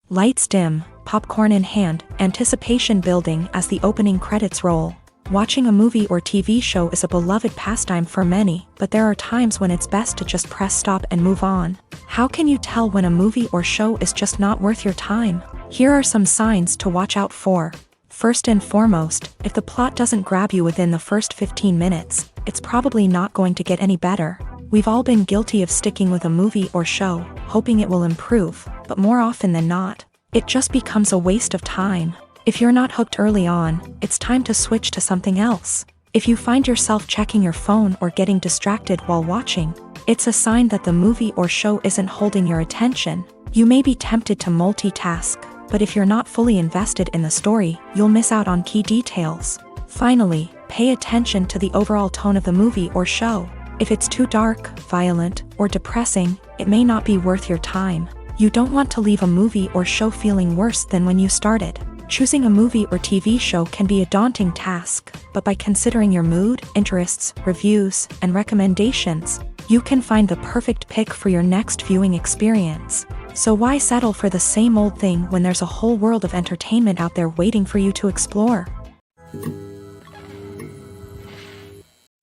Lights dim, popcorn in hand, anticipation building as the opening credits roll. Watching a movie or TV show is a beloved pastime for many, but there are times when it's best to just press stop and move on. How can you tell when a movie or show is just not worth your time? Here are some signs to watch out for. First and foremost, if the plot doesn't grab you within the first 15 minutes, it's probably not going to get any better. We've all been guilty of sticking with a movie or show, hoping it will improve, but more often than not, it just becomes a waste of time. If you're not hooked early on, it's time to switch to something else. If you find yourself checking your phone or getting distracted while watching, it's a sign that the movie or show isn't holding your attention. You may be tempted to multitask, but if you're not fully invested in the story, you'll miss out on key details. Finally, pay attention to the overall tone of the movie or show. If it's too dark, violent, or depressing, it may not be worth your time. You don't want to leave a movie or show feeling worse than when you started. Choosing a movie or TV show can be a daunting task, but by considering your mood, interests, reviews, and recommendations, you can find the perfect pick for your next viewing experience. So why settle for the same old thing when there's a whole world of entertainment out there waiting for you to explore?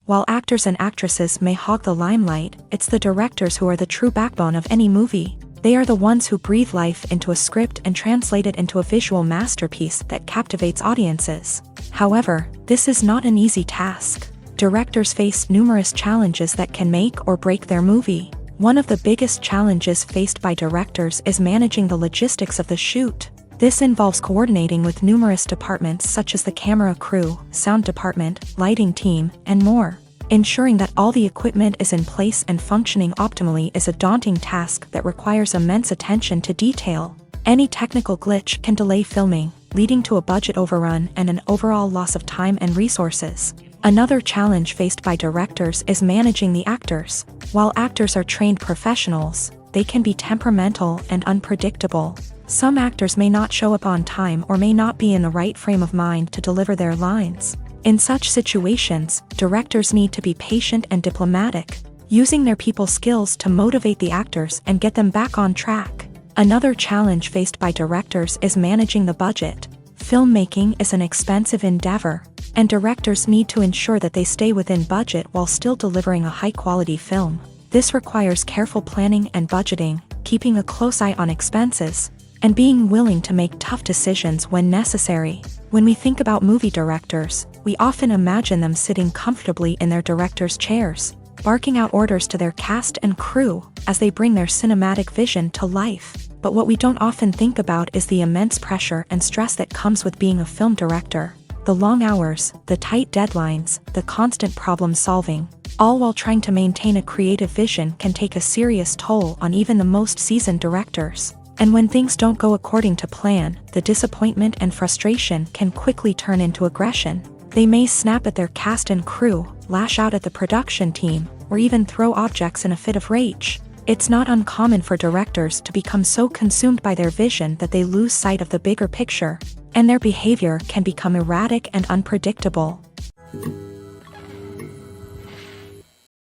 While actors and actresses may hog the limelight, it's the directors who are the true backbone of any movie. They are the ones who breathe life into a script and translate it into a visual masterpiece that captivates audiences. However, this is not an easy task. Directors face numerous challenges that can make or break their movie. One of the biggest challenges faced by directors is managing the logistics of the shoot. This involves coordinating with numerous departments such as the camera crew, sound department, lighting team, and more. Ensuring that all the equipment is in place and functioning optimally is a daunting task that requires immense attention to detail. Any technical glitch can delay filming, leading to a budget overrun and an overall loss of time and resources. Another challenge faced by directors is managing the actors. While actors are trained professionals, they can be temperamental and unpredictable. Some actors may not show up on time or may not be in the right frame of mind to deliver their lines. In such situations, directors need to be patient and diplomatic, using their people skills to motivate the actors and get them back on track. Another challenge faced by directors is managing the budget. Filmmaking is an expensive endeavor, and directors need to ensure that they stay within budget while still delivering a high-quality film. This requires careful planning and budgeting, keeping a close eye on expenses, and being willing to make tough decisions when necessary. When we think about movie directors, we often imagine them sitting comfortably in their director's chairs, barking out orders to their cast and crew as they bring their cinematic vision to life. But what we don't often think about is the immense pressure and stress that comes with being a film director. The long hours, the tight deadlines, the constant problem solving, all while trying to maintain a creative vision can take a serious toll on even the most seasoned directors. And when things don't go according to plan, the disappointment and frustration can quickly turn into aggression. They may snap at their cast and crew, lash out at the production team, or even throw objects in a fit of rage. It's not uncommon for directors to become so consumed by their vision that they lose sight of the bigger picture, and their behavior can become erratic and unpredictable.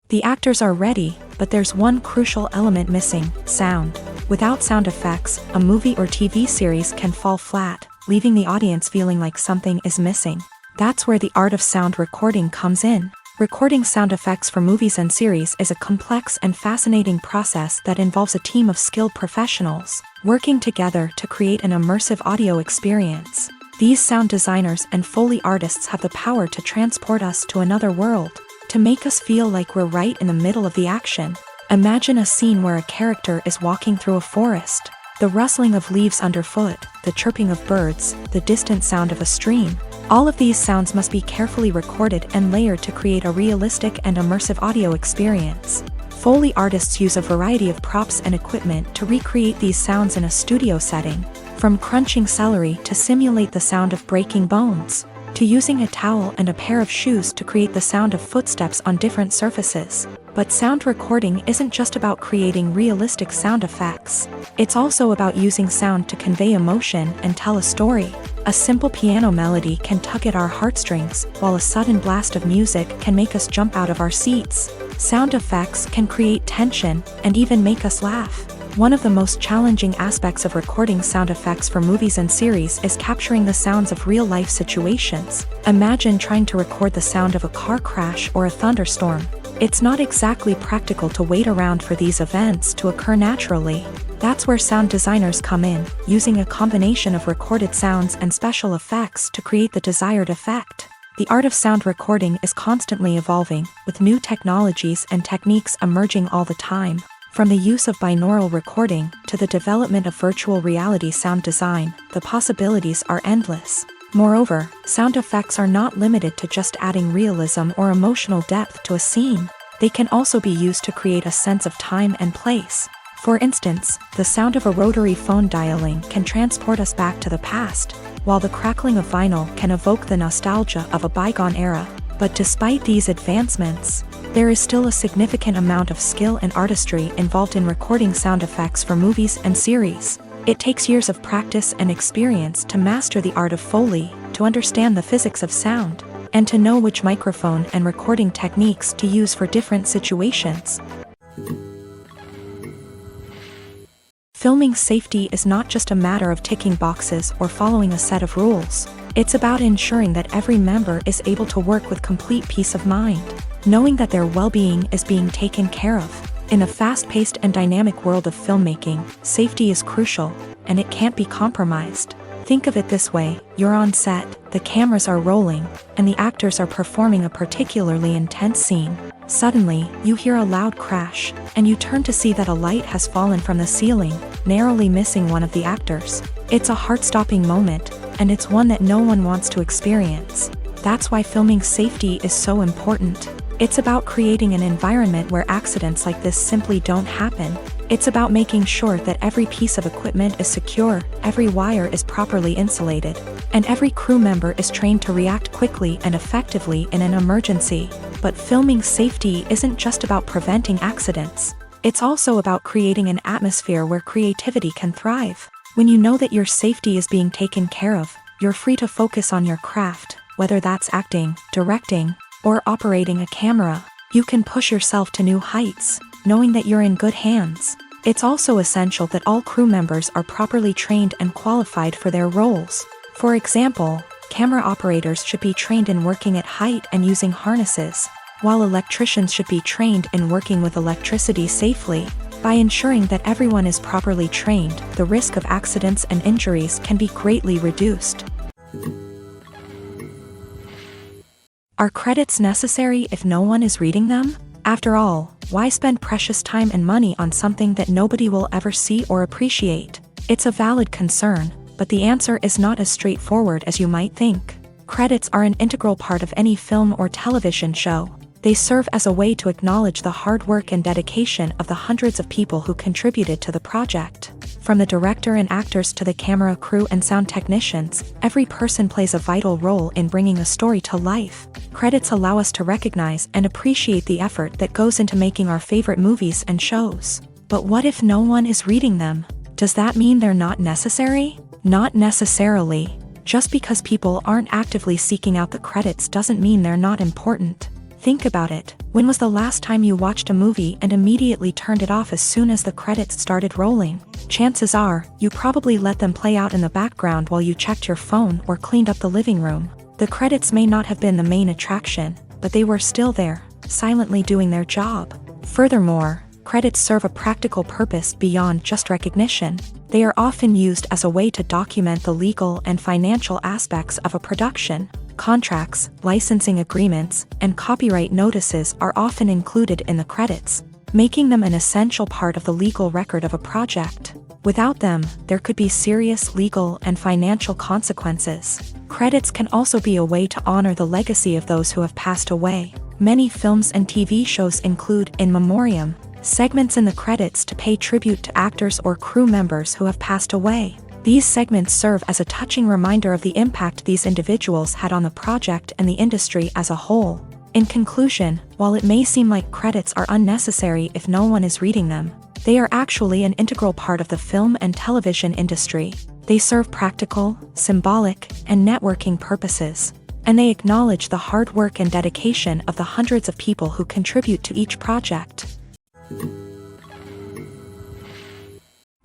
The actors are ready, but there's one crucial element missing: sound. Without sound effects, a movie or TV series can fall flat, leaving the audience feeling like something is missing. That's where the art of sound recording comes in. Recording sound effects for movies and series is a complex and fascinating process that involves a team of skilled professionals working together to create an immersive audio experience. These sound designers and Foley artists have the power to transport us to another world, to make us feel like we're right in the middle of the action. Imagine a scene where a character is walking through a forest. The rustling of leaves underfoot, the chirping of birds, the distant sound of a stream. All of these sounds must be carefully recorded and layered to create a realistic and immersive audio experience. Foley artists use a variety of props and equipment to recreate these sounds in a studio setting, from crunching celery to simulate the sound of breaking bones, to using a towel and a pair of shoes to create the sound of footsteps on different surfaces. But sound recording isn't just about creating realistic sound effects. It's also about using sound to convey emotion and tell a story. A simple piano melody can tug at our heartstrings, while a sudden blast of music can make us jump out of our seats. Sound effects can create tension and even make us laugh. One of the most challenging aspects of recording sound effects for movies and series is capturing the sounds of real-life situations. Imagine trying to record the sound of a car crash or a thunderstorm. It's not exactly practical to wait around for these events to occur naturally. That's where sound designers come in, using a combination of recorded sounds and special effects to create the desired effect. The art of sound recording is constantly evolving, with new technologies and techniques emerging all the time. From the use of binaural recording to the development of virtual reality sound design, the possibilities are endless. Moreover, sound effects are not limited to just adding realism or emotional depth to a scene. They can also be used to create a sense of time and place. For instance, the sound of a rotary phone dialing can transport us back to the past, while the crackling of vinyl can evoke the nostalgia of a bygone era. But despite these advancements, there is still a significant amount of skill and artistry involved in recording sound effects for movies and series. It takes years of practice and experience to master the art of Foley, to understand the physics of sound, and to know which microphone and recording techniques to use for different situations. Filming safety is not just a matter of ticking boxes or following a set of rules. It's about ensuring that every member is able to work with complete peace of mind, knowing that their well-being is being taken care of. In a fast-paced and dynamic world of filmmaking, safety is crucial, and it can't be compromised. Think of it this way: you're on set, the cameras are rolling, and the actors are performing a particularly intense scene. Suddenly, you hear a loud crash, and you turn to see that a light has fallen from the ceiling, narrowly missing one of the actors. It's a heart-stopping moment, and it's one that no one wants to experience. That's why filming safety is so important. It's about creating an environment where accidents like this simply don't happen. It's about making sure that every piece of equipment is secure, every wire is properly insulated, and every crew member is trained to react quickly and effectively in an emergency. But filming safety isn't just about preventing accidents. It's also about creating an atmosphere where creativity can thrive. When you know that your safety is being taken care of, you're free to focus on your craft, whether that's acting, directing, or operating a camera. You can push yourself to new heights, knowing that you're in good hands. It's also essential that all crew members are properly trained and qualified for their roles. For example, camera operators should be trained in working at height and using harnesses, while electricians should be trained in working with electricity safely. By ensuring that everyone is properly trained, the risk of accidents and injuries can be greatly reduced. Are credits necessary if no one is reading them? After all, why spend precious time and money on something that nobody will ever see or appreciate? It's a valid concern, but the answer is not as straightforward as you might think. Credits are an integral part of any film or television show. They serve as a way to acknowledge the hard work and dedication of the hundreds of people who contributed to the project. From the director and actors to the camera crew and sound technicians, every person plays a vital role in bringing a story to life. Credits allow us to recognize and appreciate the effort that goes into making our favorite movies and shows. But what if no one is reading them? Does that mean they're not necessary? Not necessarily. Just because people aren't actively seeking out the credits doesn't mean they're not important. Think about it. When was the last time you watched a movie and immediately turned it off as soon as the credits started rolling? Chances are, you probably let them play out in the background while you checked your phone or cleaned up the living room. The credits may not have been the main attraction, but they were still there, silently doing their job. Furthermore, credits serve a practical purpose beyond just recognition. They are often used as a way to document the legal and financial aspects of a production. Contracts, licensing agreements, and copyright notices are often included in the credits, making them an essential part of the legal record of a project. Without them, there could be serious legal and financial consequences. Credits can also be a way to honor the legacy of those who have passed away. Many films and TV shows include in memoriam segments in the credits to pay tribute to actors or crew members who have passed away. These segments serve as a touching reminder of the impact these individuals had on the project and the industry as a whole. In conclusion, while it may seem like credits are unnecessary if no one is reading them, they are actually an integral part of the film and television industry. They serve practical, symbolic, and networking purposes, and they acknowledge the hard work and dedication of the hundreds of people who contribute to each project.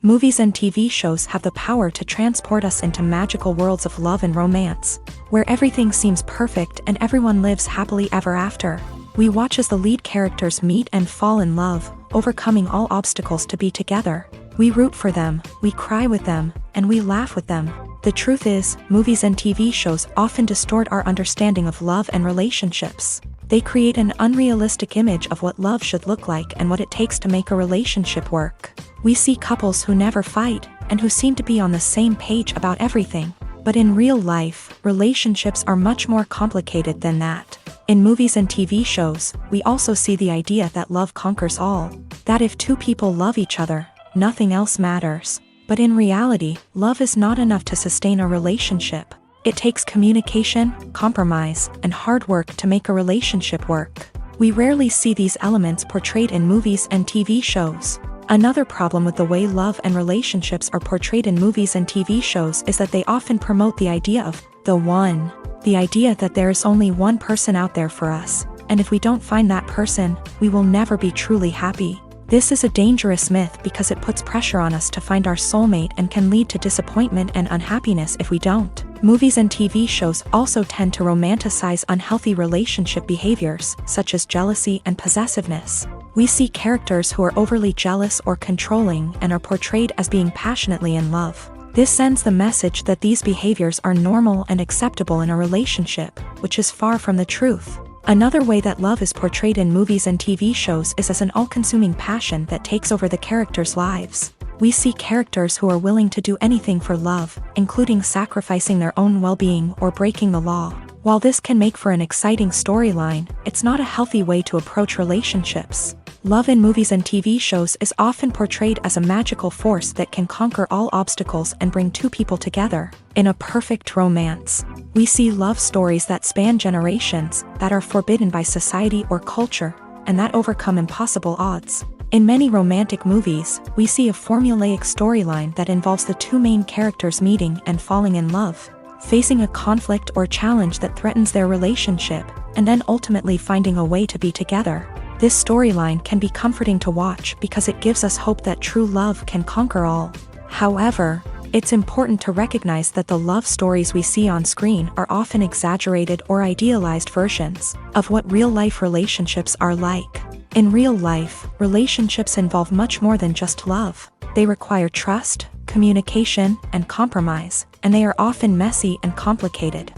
Movies and TV shows have the power to transport us into magical worlds of love and romance, where everything seems perfect and everyone lives happily ever after. We watch as the lead characters meet and fall in love, overcoming all obstacles to be together. We root for them, we cry with them, and we laugh with them. The truth is, movies and TV shows often distort our understanding of love and relationships. They create an unrealistic image of what love should look like and what it takes to make a relationship work. We see couples who never fight, and who seem to be on the same page about everything. But in real life, relationships are much more complicated than that. In movies and TV shows, we also see the idea that love conquers all. That if two people love each other, nothing else matters. But in reality, love is not enough to sustain a relationship. It takes communication, compromise, and hard work to make a relationship work. We rarely see these elements portrayed in movies and TV shows. Another problem with the way love and relationships are portrayed in movies and TV shows is that they often promote the idea of the one. The idea that there is only one person out there for us, and if we don't find that person, we will never be truly happy. This is a dangerous myth because it puts pressure on us to find our soulmate and can lead to disappointment and unhappiness if we don't. Movies and TV shows also tend to romanticize unhealthy relationship behaviors, such as jealousy and possessiveness. We see characters who are overly jealous or controlling and are portrayed as being passionately in love. This sends the message that these behaviors are normal and acceptable in a relationship, which is far from the truth. Another way that love is portrayed in movies and TV shows is as an all-consuming passion that takes over the characters' lives. We see characters who are willing to do anything for love, including sacrificing their own well-being or breaking the law. While this can make for an exciting storyline, it's not a healthy way to approach relationships. Love in movies and TV shows is often portrayed as a magical force that can conquer all obstacles and bring two people together. In a perfect romance, we see love stories that span generations, that are forbidden by society or culture, and that overcome impossible odds. In many romantic movies, we see a formulaic storyline that involves the two main characters meeting and falling in love, facing a conflict or challenge that threatens their relationship, and then ultimately finding a way to be together. This storyline can be comforting to watch because it gives us hope that true love can conquer all. However, it's important to recognize that the love stories we see on screen are often exaggerated or idealized versions of what real-life relationships are like. In real life, relationships involve much more than just love. They require trust, communication, and compromise, and they are often messy and complicated.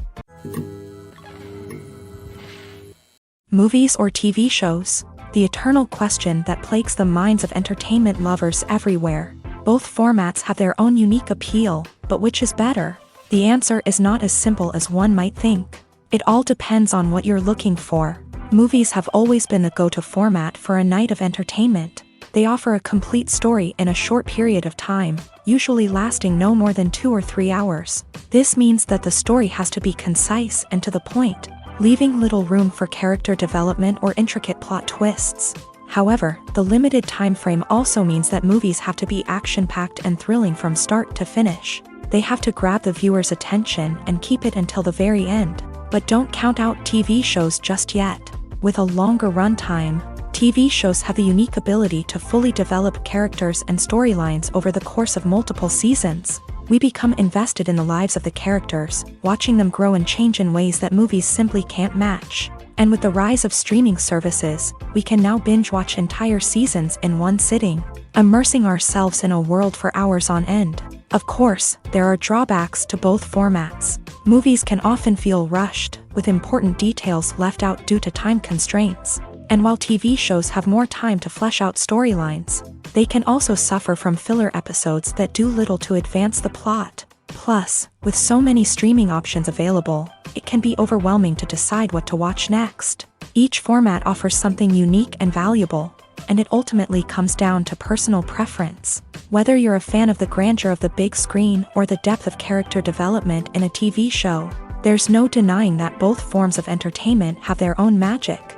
Movies or TV shows? The eternal question that plagues the minds of entertainment lovers everywhere. Both formats have their own unique appeal, but which is better? The answer is not as simple as one might think. It all depends on what you're looking for. Movies have always been the go-to format for a night of entertainment. They offer a complete story in a short period of time, usually lasting no more than 2 or 3 hours. This means that the story has to be concise and to the point, leaving little room for character development or intricate plot twists. However, the limited time frame also means that movies have to be action-packed and thrilling from start to finish. They have to grab the viewer's attention and keep it until the very end. But don't count out TV shows just yet. With a longer runtime, TV shows have the unique ability to fully develop characters and storylines over the course of multiple seasons. We become invested in the lives of the characters, watching them grow and change in ways that movies simply can't match. And with the rise of streaming services, we can now binge-watch entire seasons in one sitting, immersing ourselves in a world for hours on end. Of course, there are drawbacks to both formats. Movies can often feel rushed, with important details left out due to time constraints. And while TV shows have more time to flesh out storylines, they can also suffer from filler episodes that do little to advance the plot. Plus, with so many streaming options available, it can be overwhelming to decide what to watch next. Each format offers something unique and valuable, and it ultimately comes down to personal preference. Whether you're a fan of the grandeur of the big screen or the depth of character development in a TV show, there's no denying that both forms of entertainment have their own magic.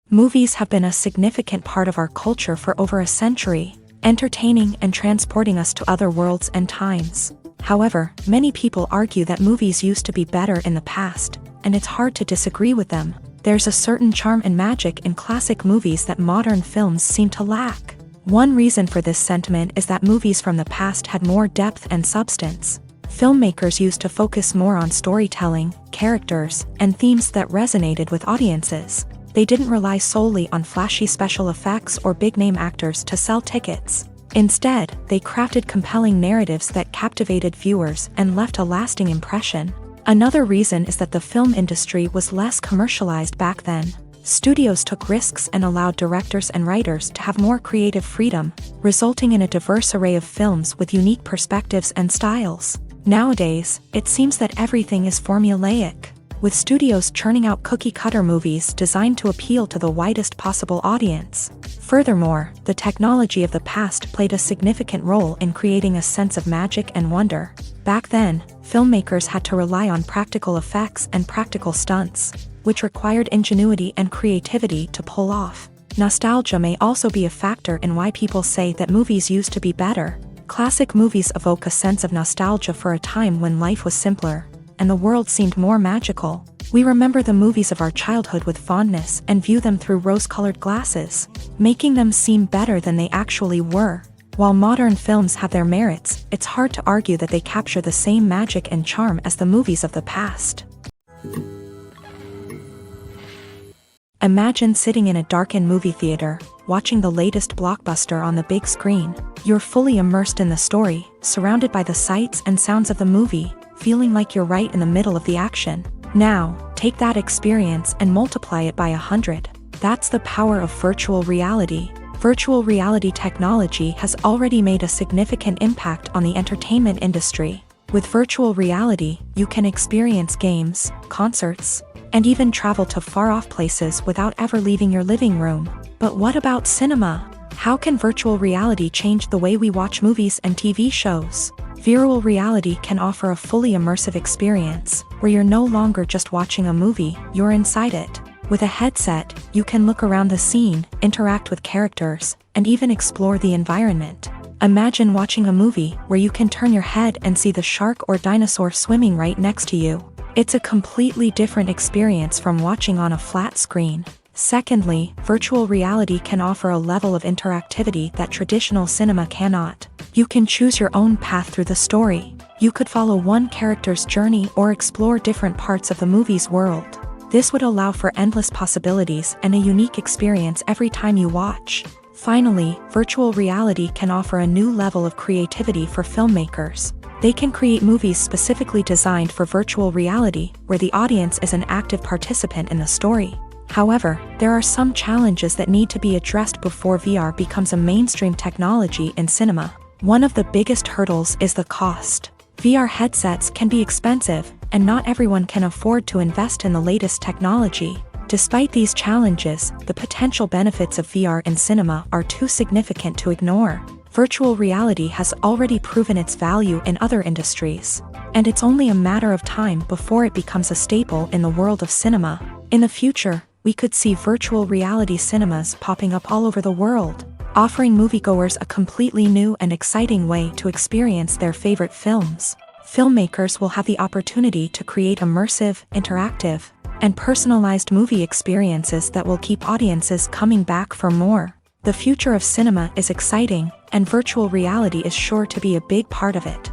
Movies have been a significant part of our culture for over a century, entertaining and transporting us to other worlds and times. However, many people argue that movies used to be better in the past, and it's hard to disagree with them. There's a certain charm and magic in classic movies that modern films seem to lack. One reason for this sentiment is that movies from the past had more depth and substance. Filmmakers used to focus more on storytelling, characters, and themes that resonated with audiences. They didn't rely solely on flashy special effects or big-name actors to sell tickets. Instead, they crafted compelling narratives that captivated viewers and left a lasting impression. Another reason is that the film industry was less commercialized back then. Studios took risks and allowed directors and writers to have more creative freedom, resulting in a diverse array of films with unique perspectives and styles. Nowadays, it seems that everything is formulaic. with studios churning out cookie-cutter movies designed to appeal to the widest possible audience. Furthermore, the technology of the past played a significant role in creating a sense of magic and wonder. Back then, filmmakers had to rely on practical effects and practical stunts, which required ingenuity and creativity to pull off. Nostalgia may also be a factor in why people say that movies used to be better. Classic movies evoke a sense of nostalgia for a time when life was simpler, and the world seemed more magical. We remember the movies of our childhood with fondness and view them through rose-colored glasses, making them seem better than they actually were. While modern films have their merits, it's hard to argue that they capture the same magic and charm as the movies of the past. Imagine sitting in a darkened movie theater, watching the latest blockbuster on the big screen. You're fully immersed in the story, surrounded by the sights and sounds of the movie, feeling like you're right in the middle of the action. Now, take that experience and multiply it by 100. That's the power of virtual reality. Virtual reality technology has already made a significant impact on the entertainment industry. With virtual reality, you can experience games, concerts, and even travel to far-off places without ever leaving your living room. But what about cinema? How can virtual reality change the way we watch movies and TV shows? Virtual reality can offer a fully immersive experience, where you're no longer just watching a movie, you're inside it. With a headset, you can look around the scene, interact with characters, and even explore the environment. Imagine watching a movie where you can turn your head and see the shark or dinosaur swimming right next to you. It's a completely different experience from watching on a flat screen. Secondly, virtual reality can offer a level of interactivity that traditional cinema cannot. You can choose your own path through the story. You could follow one character's journey or explore different parts of the movie's world. This would allow for endless possibilities and a unique experience every time you watch. Finally, virtual reality can offer a new level of creativity for filmmakers. They can create movies specifically designed for virtual reality, where the audience is an active participant in the story. However, there are some challenges that need to be addressed before VR becomes a mainstream technology in cinema. One of the biggest hurdles is the cost. VR headsets can be expensive, and not everyone can afford to invest in the latest technology. Despite these challenges, the potential benefits of VR in cinema are too significant to ignore. Virtual reality has already proven its value in other industries, and it's only a matter of time before it becomes a staple in the world of cinema. In the future, we could see virtual reality cinemas popping up all over the world, offering moviegoers a completely new and exciting way to experience their favorite films. Filmmakers will have the opportunity to create immersive, interactive, and personalized movie experiences that will keep audiences coming back for more. The future of cinema is exciting, and virtual reality is sure to be a big part of it.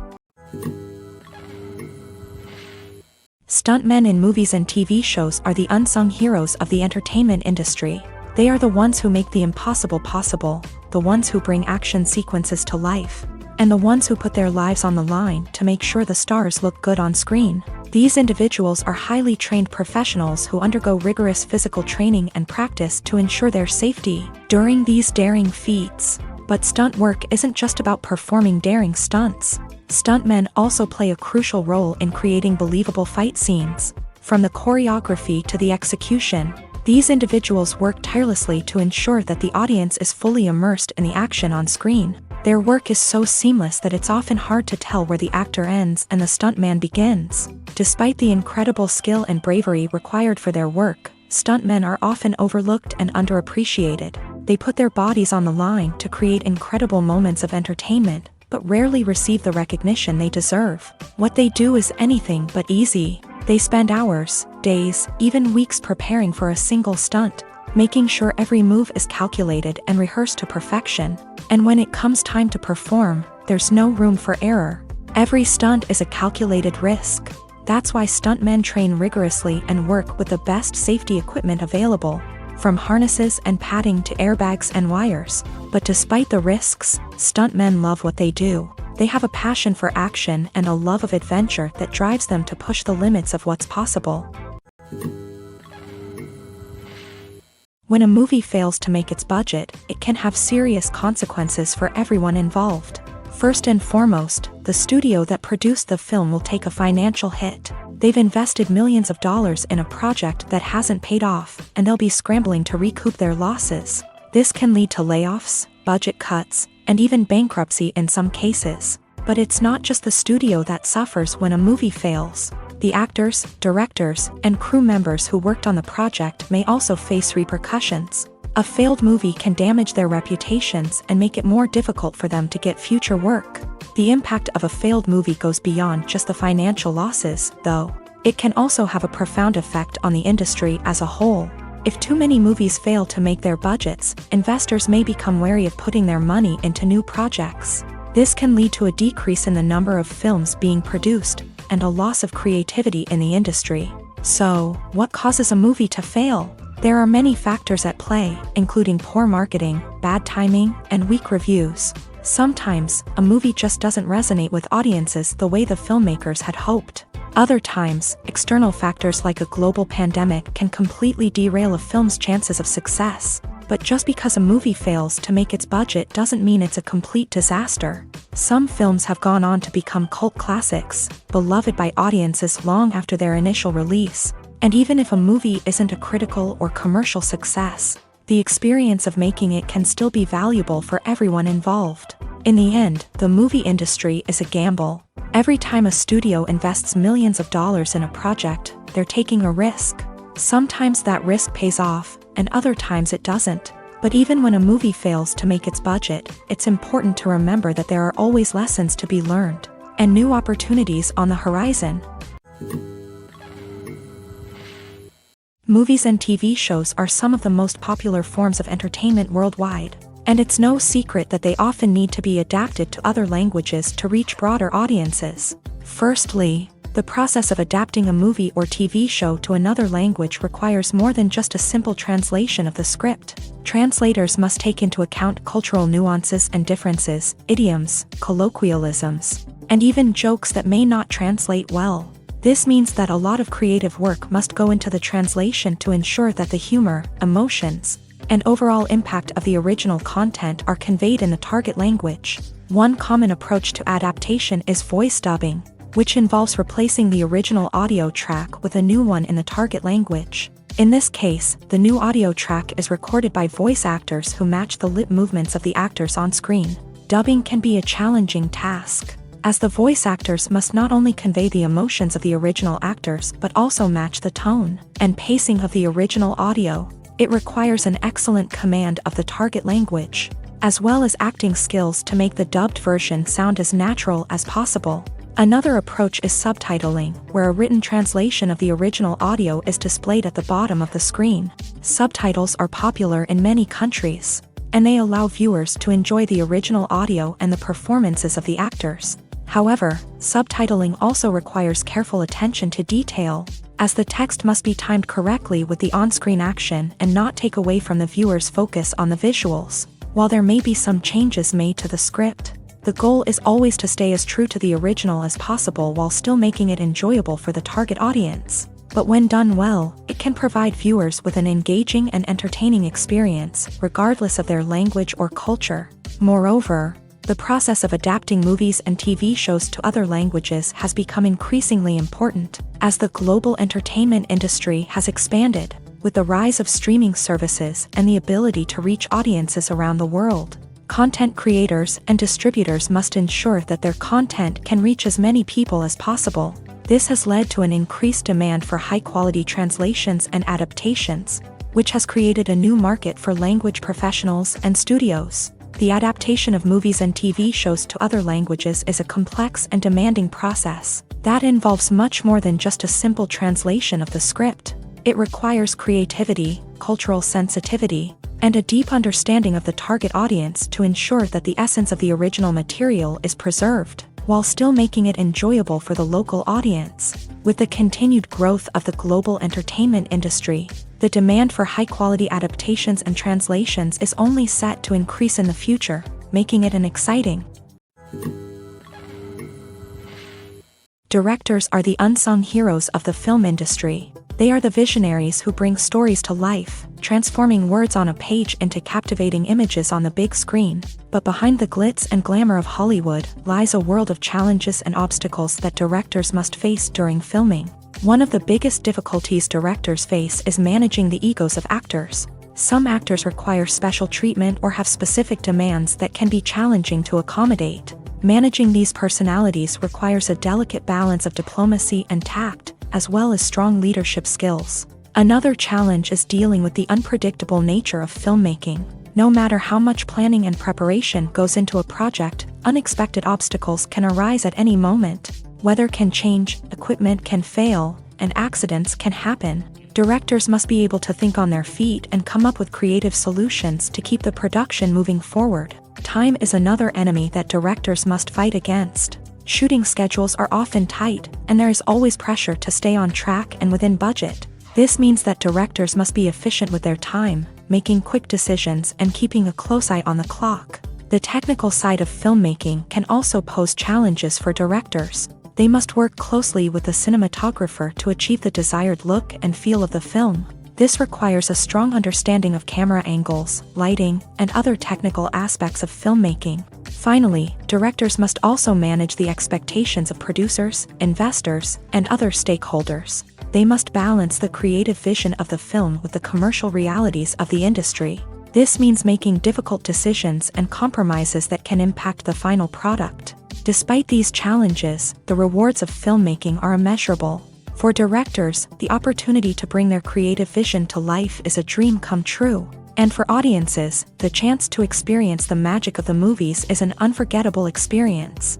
Stuntmen in movies and TV shows are the unsung heroes of the entertainment industry. They are the ones who make the impossible possible, the ones who bring action sequences to life, and the ones who put their lives on the line to make sure the stars look good on screen. These individuals are highly trained professionals who undergo rigorous physical training and practice to ensure their safety during these daring feats. But stunt work isn't just about performing daring stunts. Stuntmen also play a crucial role in creating believable fight scenes. From the choreography to the execution, these individuals work tirelessly to ensure that the audience is fully immersed in the action on screen. Their work is so seamless that it's often hard to tell where the actor ends and the stuntman begins. Despite the incredible skill and bravery required for their work, stuntmen are often overlooked and underappreciated. They put their bodies on the line to create incredible moments of entertainment, but rarely receive the recognition they deserve. What they do is anything but easy. They spend hours, days, even weeks preparing for a single stunt, making sure every move is calculated and rehearsed to perfection. And when it comes time to perform, there's no room for error. Every stunt is a calculated risk. That's why stuntmen train rigorously and work with the best safety equipment available, from harnesses and padding to airbags and wires. But despite the risks, stuntmen love what they do. They have a passion for action and a love of adventure that drives them to push the limits of what's possible. When a movie fails to make its budget, it can have serious consequences for everyone involved. First and foremost, the studio that produced the film will take a financial hit. They've invested millions of dollars in a project that hasn't paid off, and they'll be scrambling to recoup their losses. This can lead to layoffs, budget cuts, and even bankruptcy in some cases. But it's not just the studio that suffers when a movie fails. The actors, directors, and crew members who worked on the project may also face repercussions. A failed movie can damage their reputations and make it more difficult for them to get future work. The impact of a failed movie goes beyond just the financial losses, though. It can also have a profound effect on the industry as a whole. If too many movies fail to make their budgets, investors may become wary of putting their money into new projects. This can lead to a decrease in the number of films being produced, and a loss of creativity in the industry. So, what causes a movie to fail? There are many factors at play, including poor marketing, bad timing, and weak reviews. Sometimes, a movie just doesn't resonate with audiences the way the filmmakers had hoped. Other times, external factors like a global pandemic can completely derail a film's chances of success. But just because a movie fails to make its budget doesn't mean it's a complete disaster. Some films have gone on to become cult classics, beloved by audiences long after their initial release. And even if a movie isn't a critical or commercial success, the experience of making it can still be valuable for everyone involved. In the end, the movie industry is a gamble. Every time a studio invests millions of dollars in a project, they're taking a risk. Sometimes that risk pays off, and other times it doesn't. But even when a movie fails to make its budget, it's important to remember that there are always lessons to be learned, and new opportunities on the horizon. Movies and TV shows are some of the most popular forms of entertainment worldwide, and it's no secret that they often need to be adapted to other languages to reach broader audiences. Firstly, the process of adapting a movie or TV show to another language requires more than just a simple translation of the script. Translators must take into account cultural nuances and differences, idioms, colloquialisms, and even jokes that may not translate well. This means that a lot of creative work must go into the translation to ensure that the humor, emotions, and overall impact of the original content are conveyed in the target language. One common approach to adaptation is voice dubbing, which involves replacing the original audio track with a new one in the target language. In this case, the new audio track is recorded by voice actors who match the lip movements of the actors on screen. Dubbing can be a challenging task, as the voice actors must not only convey the emotions of the original actors but also match the tone and pacing of the original audio. It requires an excellent command of the target language, as well as acting skills to make the dubbed version sound as natural as possible. Another approach is subtitling, where a written translation of the original audio is displayed at the bottom of the screen. Subtitles are popular in many countries, and they allow viewers to enjoy the original audio and the performances of the actors. However, subtitling also requires careful attention to detail, as the text must be timed correctly with the on-screen action and not take away from the viewer's focus on the visuals. While there may be some changes made to the script, the goal is always to stay as true to the original as possible while still making it enjoyable for the target audience. But when done well, it can provide viewers with an engaging and entertaining experience, regardless of their language or culture. Moreover, the process of adapting movies and TV shows to other languages has become increasingly important, as the global entertainment industry has expanded, with the rise of streaming services and the ability to reach audiences around the world. Content creators and distributors must ensure that their content can reach as many people as possible. This has led to an increased demand for high-quality translations and adaptations, which has created a new market for language professionals and studios. The adaptation of movies and TV shows to other languages is a complex and demanding process that involves much more than just a simple translation of the script. It requires creativity, cultural sensitivity, and a deep understanding of the target audience to ensure that the essence of the original material is preserved, while still making it enjoyable for the local audience. With the continued growth of the global entertainment industry, the demand for high-quality adaptations and translations is only set to increase in the future, making it an exciting. Directors are the unsung heroes of the film industry. They are the visionaries who bring stories to life, transforming words on a page into captivating images on the big screen. But behind the glitz and glamour of Hollywood lies a world of challenges and obstacles that directors must face during filming. One of the biggest difficulties directors face is managing the egos of actors. Some actors require special treatment or have specific demands that can be challenging to accommodate. Managing these personalities requires a delicate balance of diplomacy and tact, as well as strong leadership skills. Another challenge is dealing with the unpredictable nature of filmmaking. No matter how much planning and preparation goes into a project, unexpected obstacles can arise at any moment. Weather can change, equipment can fail, and accidents can happen. Directors must be able to think on their feet and come up with creative solutions to keep the production moving forward. Time is another enemy that directors must fight against. Shooting schedules are often tight, and there is always pressure to stay on track and within budget. This means that directors must be efficient with their time, making quick decisions and keeping a close eye on the clock. The technical side of filmmaking can also pose challenges for directors. They must work closely with the cinematographer to achieve the desired look and feel of the film. This requires a strong understanding of camera angles, lighting, and other technical aspects of filmmaking. Finally, directors must also manage the expectations of producers, investors, and other stakeholders. They must balance the creative vision of the film with the commercial realities of the industry. This means making difficult decisions and compromises that can impact the final product. Despite these challenges, the rewards of filmmaking are immeasurable. For directors, the opportunity to bring their creative vision to life is a dream come true. And for audiences, the chance to experience the magic of the movies is an unforgettable experience.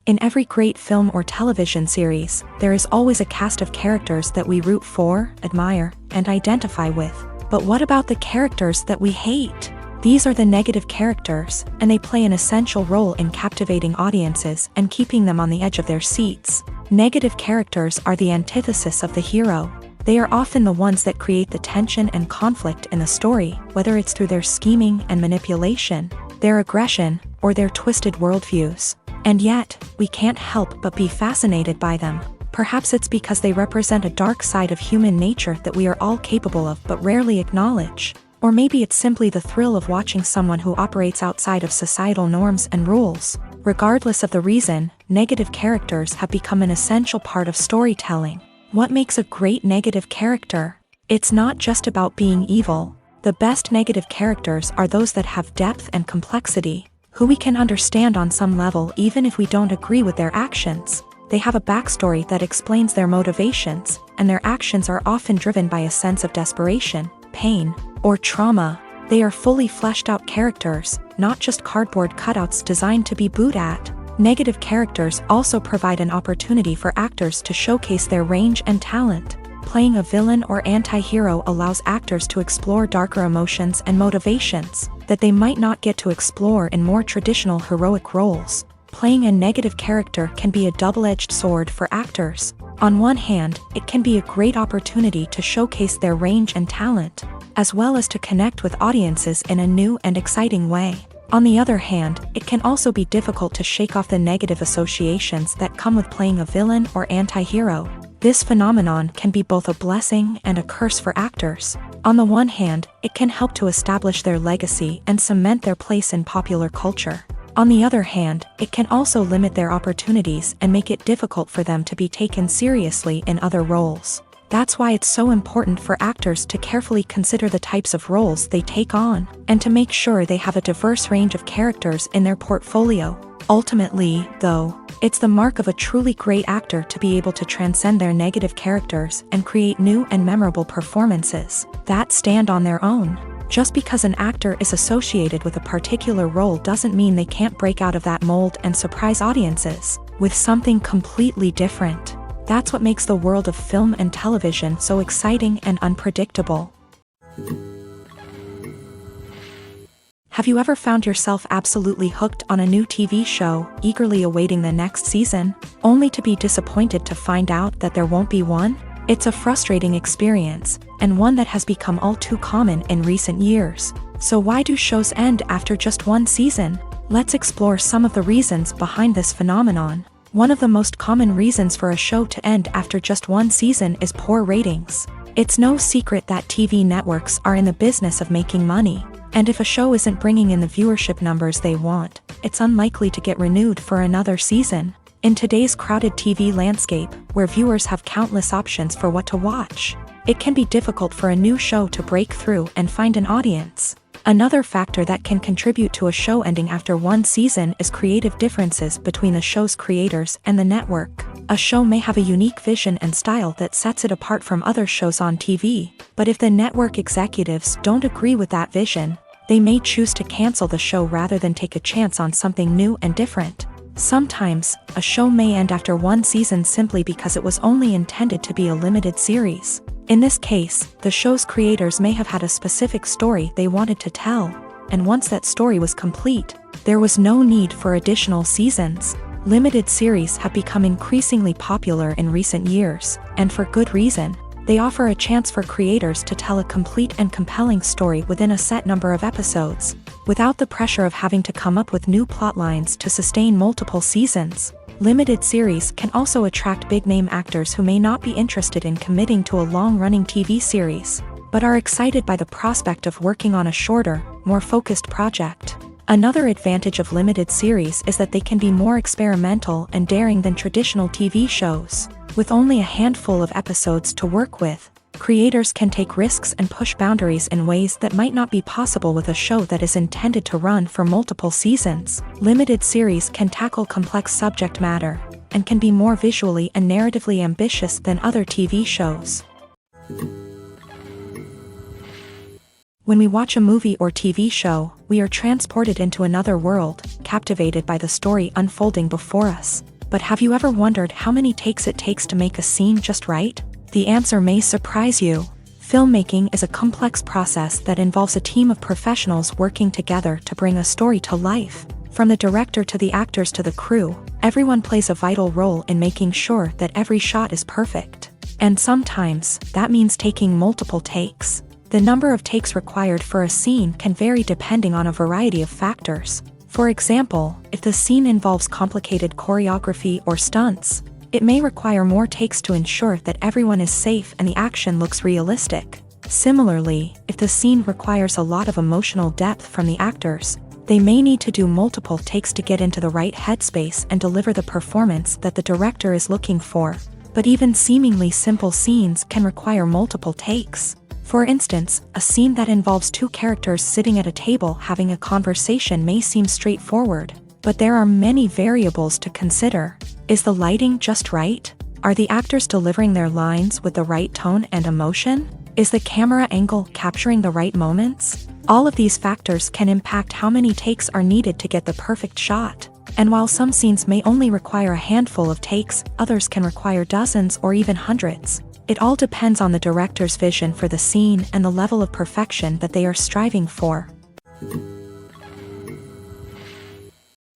In every great film or television series, there is always a cast of characters that we root for, admire, and identify with. But what about the characters that we hate? These are the negative characters, and they play an essential role in captivating audiences and keeping them on the edge of their seats. Negative characters are the antithesis of the hero. They are often the ones that create the tension and conflict in the story, whether it's through their scheming and manipulation, their aggression, or their twisted worldviews. And yet, we can't help but be fascinated by them. Perhaps it's because they represent a dark side of human nature that we are all capable of but rarely acknowledge. Or maybe it's simply the thrill of watching someone who operates outside of societal norms and rules. Regardless of the reason, negative characters have become an essential part of storytelling. What makes a great negative character? It's not just about being evil. The best negative characters are those that have depth and complexity, who we can understand on some level even if we don't agree with their actions. They have a backstory that explains their motivations, and their actions are often driven by a sense of desperation, pain, or trauma. They are fully fleshed out characters, not just cardboard cutouts designed to be booed at. Negative characters also provide an opportunity for actors to showcase their range and talent. Playing a villain or anti-hero allows actors to explore darker emotions and motivations that they might not get to explore in more traditional heroic roles. Playing a negative character can be a double-edged sword for actors. On one hand, it can be a great opportunity to showcase their range and talent, as well as to connect with audiences in a new and exciting way. On the other hand, it can also be difficult to shake off the negative associations that come with playing a villain or anti-hero. This phenomenon can be both a blessing and a curse for actors. On the one hand, it can help to establish their legacy and cement their place in popular culture. On the other hand, it can also limit their opportunities and make it difficult for them to be taken seriously in other roles. That's why it's so important for actors to carefully consider the types of roles they take on, and to make sure they have a diverse range of characters in their portfolio. Ultimately, though, it's the mark of a truly great actor to be able to transcend their negative characters and create new and memorable performances that stand on their own. Just because an actor is associated with a particular role doesn't mean they can't break out of that mold and surprise audiences with something completely different. That's what makes the world of film and television so exciting and unpredictable. Have you ever found yourself absolutely hooked on a new TV show, eagerly awaiting the next season, only to be disappointed to find out that there won't be one? It's a frustrating experience, and one that has become all too common in recent years. So why do shows end after just one season? Let's explore some of the reasons behind this phenomenon. One of the most common reasons for a show to end after just one season is poor ratings. It's no secret that TV networks are in the business of making money, and if a show isn't bringing in the viewership numbers they want, it's unlikely to get renewed for another season. In today's crowded TV landscape, where viewers have countless options for what to watch, it can be difficult for a new show to break through and find an audience. Another factor that can contribute to a show ending after one season is creative differences between the show's creators and the network. A show may have a unique vision and style that sets it apart from other shows on TV, but if the network executives don't agree with that vision, they may choose to cancel the show rather than take a chance on something new and different. Sometimes, a show may end after one season simply because it was only intended to be a limited series. In this case, the show's creators may have had a specific story they wanted to tell, and once that story was complete, there was no need for additional seasons. Limited series have become increasingly popular in recent years, and for good reason. They offer a chance for creators to tell a complete and compelling story within a set number of episodes, without the pressure of having to come up with new plotlines to sustain multiple seasons. Limited series can also attract big-name actors who may not be interested in committing to a long-running TV series, but are excited by the prospect of working on a shorter, more focused project. Another advantage of limited series is that they can be more experimental and daring than traditional TV shows. With only a handful of episodes to work with, creators can take risks and push boundaries in ways that might not be possible with a show that is intended to run for multiple seasons. Limited series can tackle complex subject matter, and can be more visually and narratively ambitious than other TV shows. When we watch a movie or TV show, we are transported into another world, captivated by the story unfolding before us. But have you ever wondered how many takes it takes to make a scene just right? The answer may surprise you. Filmmaking is a complex process that involves a team of professionals working together to bring a story to life. From the director to the actors to the crew, everyone plays a vital role in making sure that every shot is perfect. And sometimes, that means taking multiple takes. The number of takes required for a scene can vary depending on a variety of factors. For example, if the scene involves complicated choreography or stunts, it may require more takes to ensure that everyone is safe and the action looks realistic. Similarly, if the scene requires a lot of emotional depth from the actors, they may need to do multiple takes to get into the right headspace and deliver the performance that the director is looking for. But even seemingly simple scenes can require multiple takes. For instance, a scene that involves two characters sitting at a table having a conversation may seem straightforward, but there are many variables to consider. Is the lighting just right? Are the actors delivering their lines with the right tone and emotion? Is the camera angle capturing the right moments? All of these factors can impact how many takes are needed to get the perfect shot. And while some scenes may only require a handful of takes, others can require dozens or even hundreds. It all depends on the director's vision for the scene and the level of perfection that they are striving for.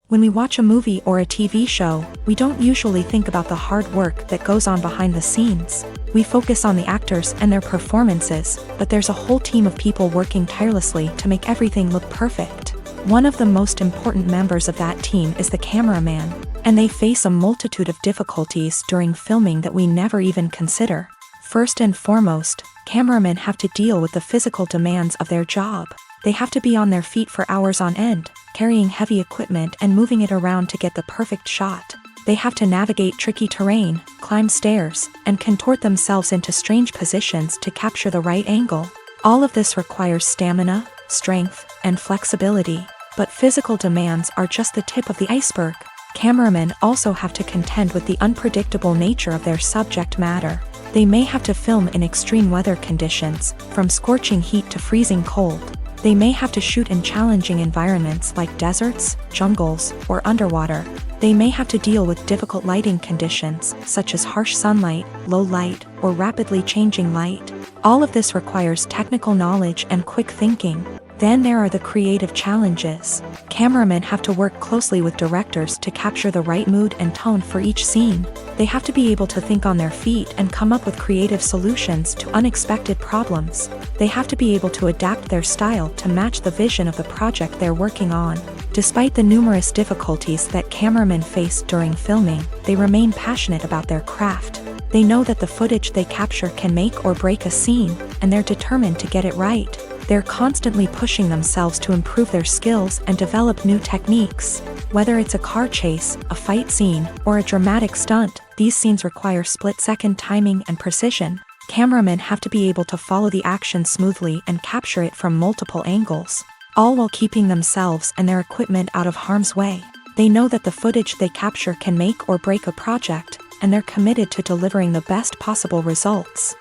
When we watch a movie or a TV show, we don't usually think about the hard work that goes on behind the scenes. We focus on the actors and their performances, but there's a whole team of people working tirelessly to make everything look perfect. One of the most important members of that team is the cameraman, and they face a multitude of difficulties during filming that we never even consider. First and foremost, cameramen have to deal with the physical demands of their job. They have to be on their feet for hours on end, carrying heavy equipment and moving it around to get the perfect shot. They have to navigate tricky terrain, climb stairs, and contort themselves into strange positions to capture the right angle. All of this requires stamina, strength, and flexibility. But physical demands are just the tip of the iceberg. Cameramen also have to contend with the unpredictable nature of their subject matter. They may have to film in extreme weather conditions, from scorching heat to freezing cold. They may have to shoot in challenging environments like deserts, jungles, or underwater. They may have to deal with difficult lighting conditions, such as harsh sunlight, low light, or rapidly changing light. All of this requires technical knowledge and quick thinking. Then there are the creative challenges. Cameramen have to work closely with directors to capture the right mood and tone for each scene. They have to be able to think on their feet and come up with creative solutions to unexpected problems. They have to be able to adapt their style to match the vision of the project they're working on. Despite the numerous difficulties that cameramen face during filming, they remain passionate about their craft. They know that the footage they capture can make or break a scene, and they're determined to get it right. They're constantly pushing themselves to improve their skills and develop new techniques. Whether it's a car chase, a fight scene, or a dramatic stunt, these scenes require split-second timing and precision. Cameramen have to be able to follow the action smoothly and capture it from multiple angles, all while keeping themselves and their equipment out of harm's way. They know that the footage they capture can make or break a project, and they're committed to delivering the best possible results.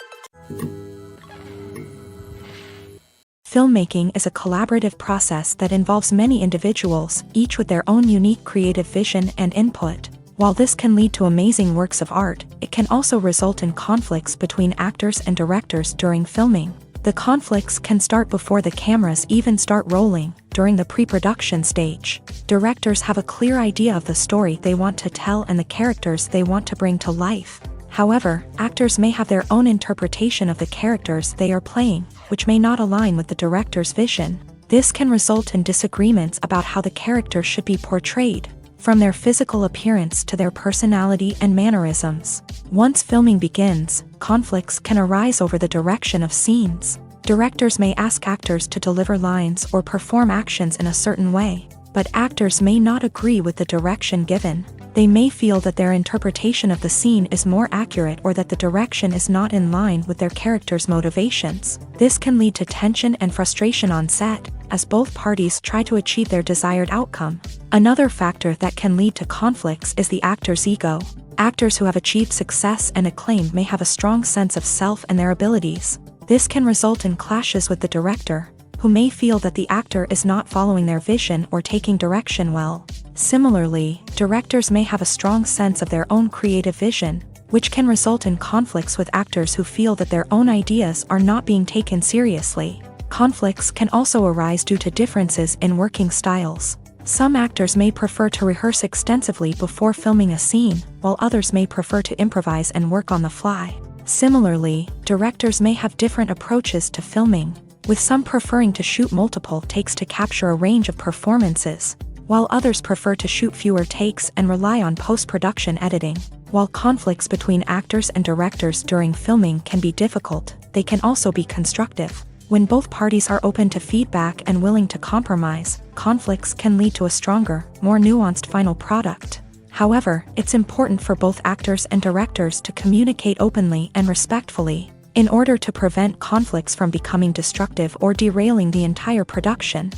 Filmmaking is a collaborative process that involves many individuals, each with their own unique creative vision and input. While this can lead to amazing works of art, it can also result in conflicts between actors and directors during filming. The conflicts can start before the cameras even start rolling, during the pre-production stage. Directors have a clear idea of the story they want to tell and the characters they want to bring to life. However, actors may have their own interpretation of the characters they are playing, which may not align with the director's vision. This can result in disagreements about how the character should be portrayed, from their physical appearance to their personality and mannerisms. Once filming begins, conflicts can arise over the direction of scenes. Directors may ask actors to deliver lines or perform actions in a certain way, but actors may not agree with the direction given. They may feel that their interpretation of the scene is more accurate or that the direction is not in line with their character's motivations. This can lead to tension and frustration on set, as both parties try to achieve their desired outcome. Another factor that can lead to conflicts is the actor's ego. Actors who have achieved success and acclaim may have a strong sense of self and their abilities. This can result in clashes with the director, who may feel that the actor is not following their vision or taking direction well. Similarly, directors may have a strong sense of their own creative vision, which can result in conflicts with actors who feel that their own ideas are not being taken seriously. Conflicts can also arise due to differences in working styles. Some actors may prefer to rehearse extensively before filming a scene, while others may prefer to improvise and work on the fly. Similarly, directors may have different approaches to filming, with some preferring to shoot multiple takes to capture a range of performances, while others prefer to shoot fewer takes and rely on post-production editing. While conflicts between actors and directors during filming can be difficult, they can also be constructive. When both parties are open to feedback and willing to compromise, conflicts can lead to a stronger, more nuanced final product. However, it's important for both actors and directors to communicate openly and respectfully, in order to prevent conflicts from becoming destructive or derailing the entire production.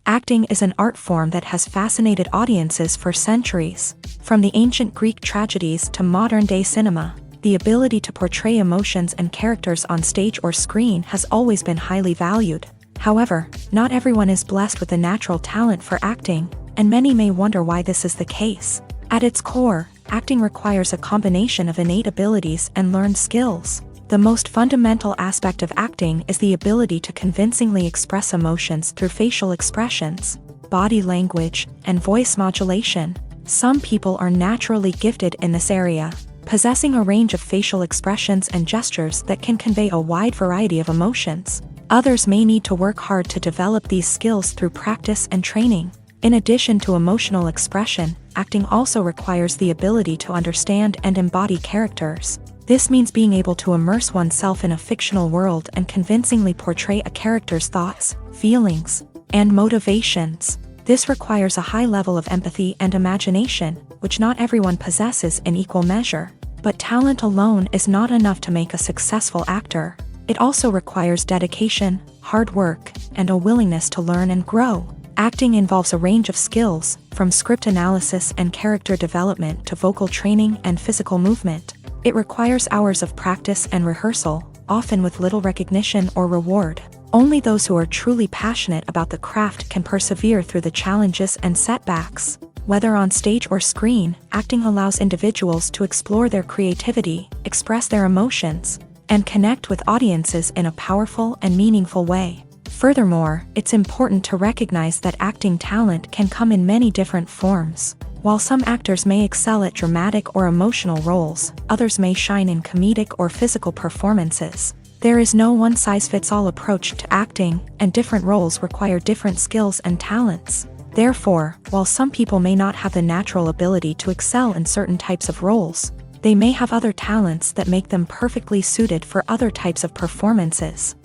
Acting is an art form that has fascinated audiences for centuries. From the ancient Greek tragedies to modern-day cinema, the ability to portray emotions and characters on stage or screen has always been highly valued. However, not everyone is blessed with a natural talent for acting, and many may wonder why this is the case. At its core, acting requires a combination of innate abilities and learned skills. The most fundamental aspect of acting is the ability to convincingly express emotions through facial expressions, body language, and voice modulation. Some people are naturally gifted in this area, possessing a range of facial expressions and gestures that can convey a wide variety of emotions. Others may need to work hard to develop these skills through practice and training. In addition to emotional expression, acting also requires the ability to understand and embody characters. This means being able to immerse oneself in a fictional world and convincingly portray a character's thoughts, feelings, and motivations. This requires a high level of empathy and imagination, which not everyone possesses in equal measure. But talent alone is not enough to make a successful actor. It also requires dedication, hard work, and a willingness to learn and grow. Acting involves a range of skills, from script analysis and character development to vocal training and physical movement. It requires hours of practice and rehearsal, often with little recognition or reward. Only those who are truly passionate about the craft can persevere through the challenges and setbacks. Whether on stage or screen, acting allows individuals to explore their creativity, express their emotions, and connect with audiences in a powerful and meaningful way. Furthermore, it's important to recognize that acting talent can come in many different forms. While some actors may excel at dramatic or emotional roles, others may shine in comedic or physical performances. There is no one-size-fits-all approach to acting, and different roles require different skills and talents. Therefore, while some people may not have the natural ability to excel in certain types of roles, they may have other talents that make them perfectly suited for other types of performances.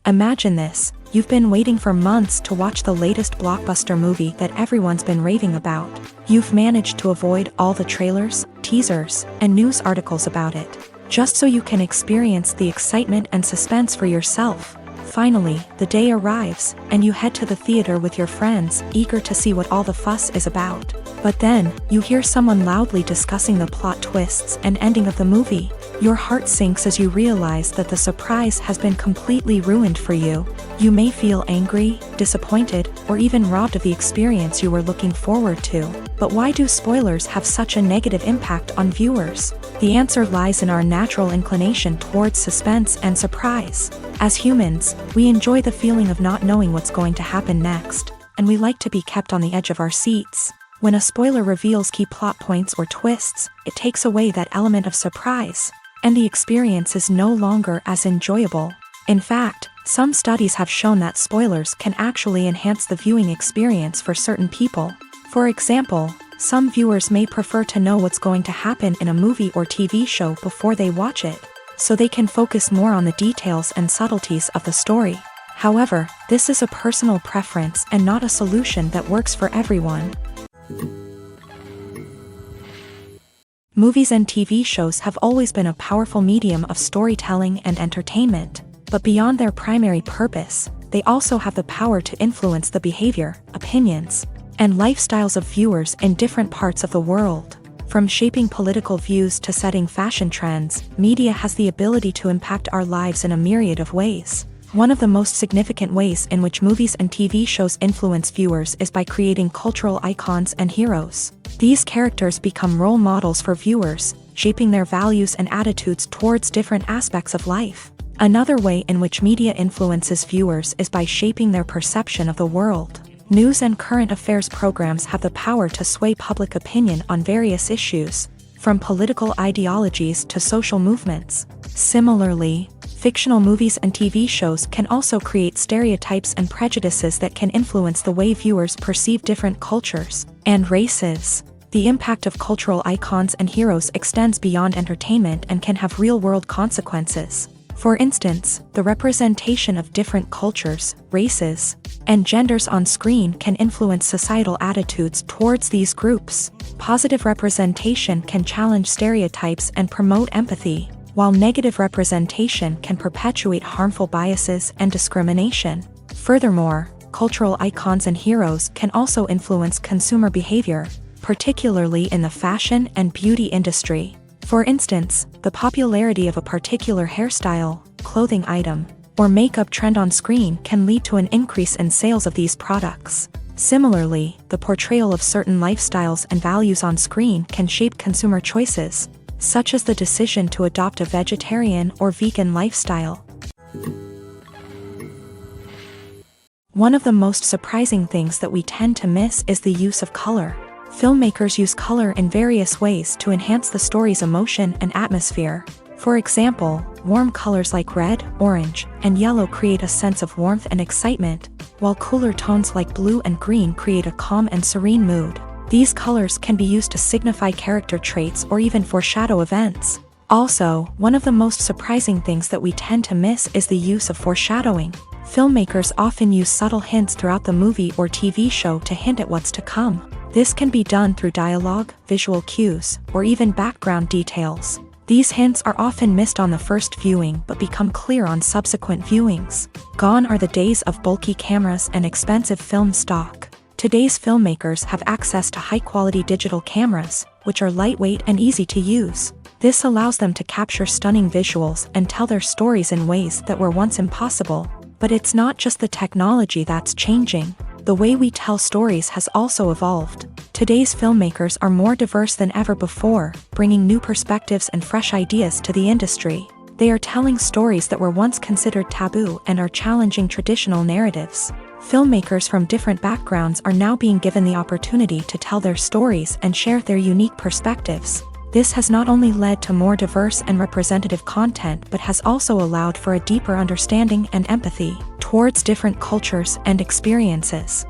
Imagine this, you've been waiting for months to watch the latest blockbuster movie that everyone's been raving about. You've managed to avoid all the trailers, teasers, and news articles about it, just so you can experience the excitement and suspense for yourself. Finally, the day arrives, and you head to the theater with your friends, eager to see what all the fuss is about. But then, you hear someone loudly discussing the plot twists and ending of the movie. Your heart sinks as you realize that the surprise has been completely ruined for you. You may feel angry, disappointed, or even robbed of the experience you were looking forward to. But why do spoilers have such a negative impact on viewers? The answer lies in our natural inclination towards suspense and surprise. As humans, we enjoy the feeling of not knowing what's going to happen next, and we like to be kept on the edge of our seats. When a spoiler reveals key plot points or twists, it takes away that element of surprise, and the experience is no longer as enjoyable. In fact, some studies have shown that spoilers can actually enhance the viewing experience for certain people. For example, some viewers may prefer to know what's going to happen in a movie or TV show before they watch it, so they can focus more on the details and subtleties of the story. However, this is a personal preference and not a solution that works for everyone. Movies and TV shows have always been a powerful medium of storytelling and entertainment, but beyond their primary purpose, they also have the power to influence the behavior, opinions, and lifestyles of viewers in different parts of the world. From shaping political views to setting fashion trends, media has the ability to impact our lives in a myriad of ways. One of the most significant ways in which movies and TV shows influence viewers is by creating cultural icons and heroes. These characters become role models for viewers, shaping their values and attitudes towards different aspects of life. Another way in which media influences viewers is by shaping their perception of the world. News and current affairs programs have the power to sway public opinion on various issues, from political ideologies to social movements. Similarly, fictional movies and TV shows can also create stereotypes and prejudices that can influence the way viewers perceive different cultures and races. The impact of cultural icons and heroes extends beyond entertainment and can have real-world consequences. For instance, the representation of different cultures, races, and genders on screen can influence societal attitudes towards these groups. Positive representation can challenge stereotypes and promote empathy, while negative representation can perpetuate harmful biases and discrimination. Furthermore, cultural icons and heroes can also influence consumer behavior, particularly in the fashion and beauty industry. For instance, the popularity of a particular hairstyle, clothing item, or makeup trend on screen can lead to an increase in sales of these products. Similarly, the portrayal of certain lifestyles and values on screen can shape consumer choices, such as the decision to adopt a vegetarian or vegan lifestyle. One of the most surprising things that we tend to miss is the use of color. Filmmakers use color in various ways to enhance the story's emotion and atmosphere. For example, warm colors like red, orange, and yellow create a sense of warmth and excitement, while cooler tones like blue and green create a calm and serene mood. These colors can be used to signify character traits or even foreshadow events. Also, one of the most surprising things that we tend to miss is the use of foreshadowing. Filmmakers often use subtle hints throughout the movie or TV show to hint at what's to come. This can be done through dialogue, visual cues, or even background details. These hints are often missed on the first viewing but become clear on subsequent viewings. Gone are the days of bulky cameras and expensive film stock. Today's filmmakers have access to high-quality digital cameras, which are lightweight and easy to use. This allows them to capture stunning visuals and tell their stories in ways that were once impossible. But it's not just the technology that's changing. The way we tell stories has also evolved. Today's filmmakers are more diverse than ever before, bringing new perspectives and fresh ideas to the industry. They are telling stories that were once considered taboo and are challenging traditional narratives. Filmmakers from different backgrounds are now being given the opportunity to tell their stories and share their unique perspectives. This has not only led to more diverse and representative content but has also allowed for a deeper understanding and empathy towards different cultures and experiences.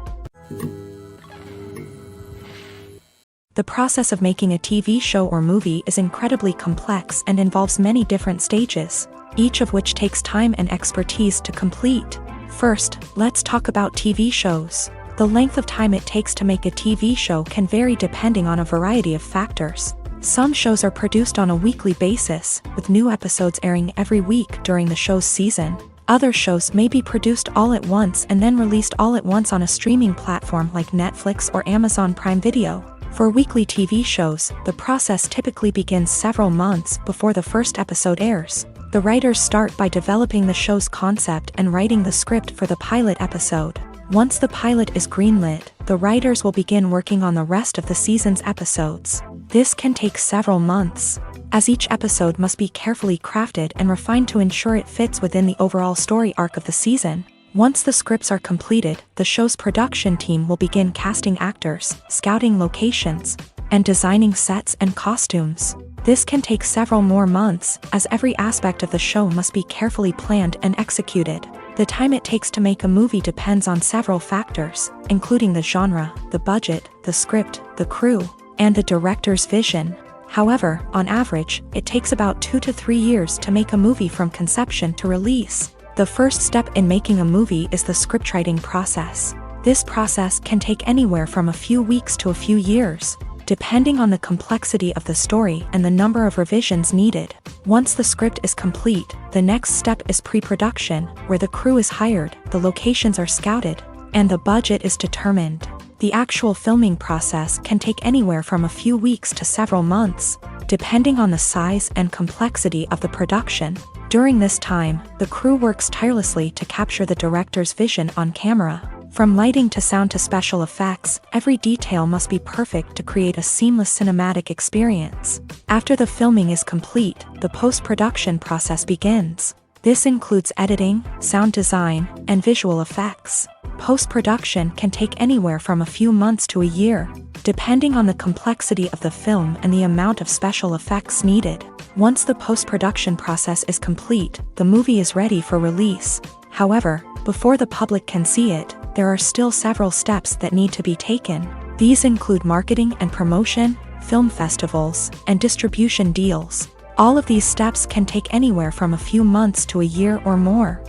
The process of making a TV show or movie is incredibly complex and involves many different stages. each of which takes time and expertise to complete. First, let's talk about TV shows. The length of time it takes to make a TV show can vary depending on a variety of factors. Some shows are produced on a weekly basis, with new episodes airing every week during the show's season. Other shows may be produced all at once and then released all at once on a streaming platform like Netflix or Amazon Prime Video. For weekly TV shows, the process typically begins several months before the first episode airs. The writers start by developing the show's concept and writing the script for the pilot episode. Once the pilot is greenlit, the writers will begin working on the rest of the season's episodes. This can take several months, as each episode must be carefully crafted and refined to ensure it fits within the overall story arc of the season. Once the scripts are completed, the show's production team will begin casting actors, scouting locations, and designing sets and costumes. This can take several more months, as every aspect of the show must be carefully planned and executed. The time it takes to make a movie depends on several factors, including the genre, the budget, the script, the crew, and the director's vision. However, on average, it takes about 2 to 3 years to make a movie from conception to release. The first step in making a movie is the scriptwriting process. This process can take anywhere from a few weeks to a few years, depending on the complexity of the story and the number of revisions needed. Once the script is complete, the next step is pre-production, where the crew is hired, the locations are scouted, and the budget is determined. The actual filming process can take anywhere from a few weeks to several months, depending on the size and complexity of the production. During this time, the crew works tirelessly to capture the director's vision on camera. From lighting to sound to special effects, every detail must be perfect to create a seamless cinematic experience. After the filming is complete, the post-production process begins. This includes editing, sound design, and visual effects. Post-production can take anywhere from a few months to a year, depending on the complexity of the film and the amount of special effects needed. Once the post-production process is complete, the movie is ready for release. However, before the public can see it, there are still several steps that need to be taken. These include marketing and promotion, film festivals, and distribution deals. All of these steps can take anywhere from a few months to a year or more.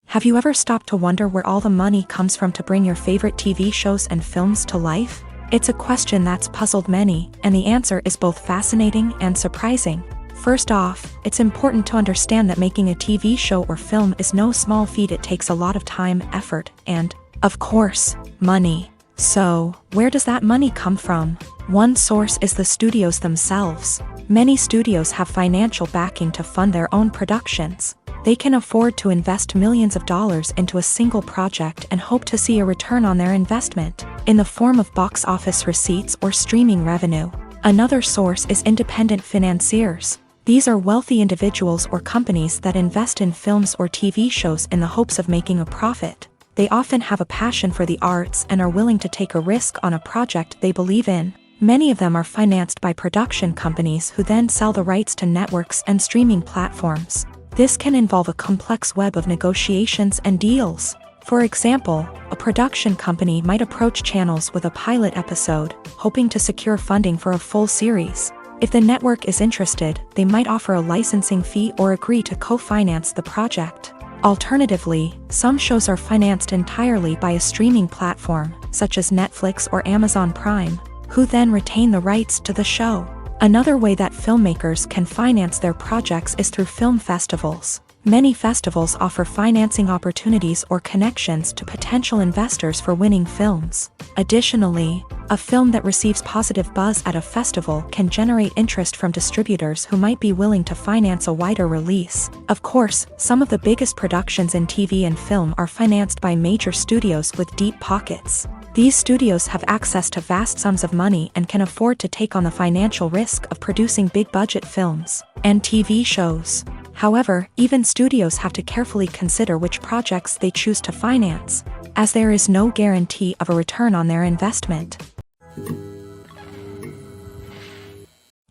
Have you ever stopped to wonder where all the money comes from to bring your favorite TV shows and films to life? It's a question that's puzzled many, and the answer is both fascinating and surprising. First off, it's important to understand that making a TV show or film is no small feat. It takes a lot of time, effort, and, of course, money. So, where does that money come from? One source is the studios themselves. Many studios have financial backing to fund their own productions. They can afford to invest millions of dollars into a single project and hope to see a return on their investment, in the form of box office receipts or streaming revenue. Another source is independent financiers. These are wealthy individuals or companies that invest in films or TV shows in the hopes of making a profit. They often have a passion for the arts and are willing to take a risk on a project they believe in. Many of them are financed by production companies who then sell the rights to networks and streaming platforms. This can involve a complex web of negotiations and deals. For example, a production company might approach channels with a pilot episode, hoping to secure funding for a full series. If the network is interested, they might offer a licensing fee or agree to co-finance the project. Alternatively, some shows are financed entirely by a streaming platform, such as Netflix or Amazon Prime, who then retain the rights to the show. Another way that filmmakers can finance their projects is through film festivals. Many festivals offer financing opportunities or connections to potential investors for winning films. Additionally, a film that receives positive buzz at a festival can generate interest from distributors who might be willing to finance a wider release. Of course, some of the biggest productions in TV and film are financed by major studios with deep pockets. These studios have access to vast sums of money and can afford to take on the financial risk of producing big-budget films and TV shows. However, even studios have to carefully consider which projects they choose to finance, as there is no guarantee of a return on their investment.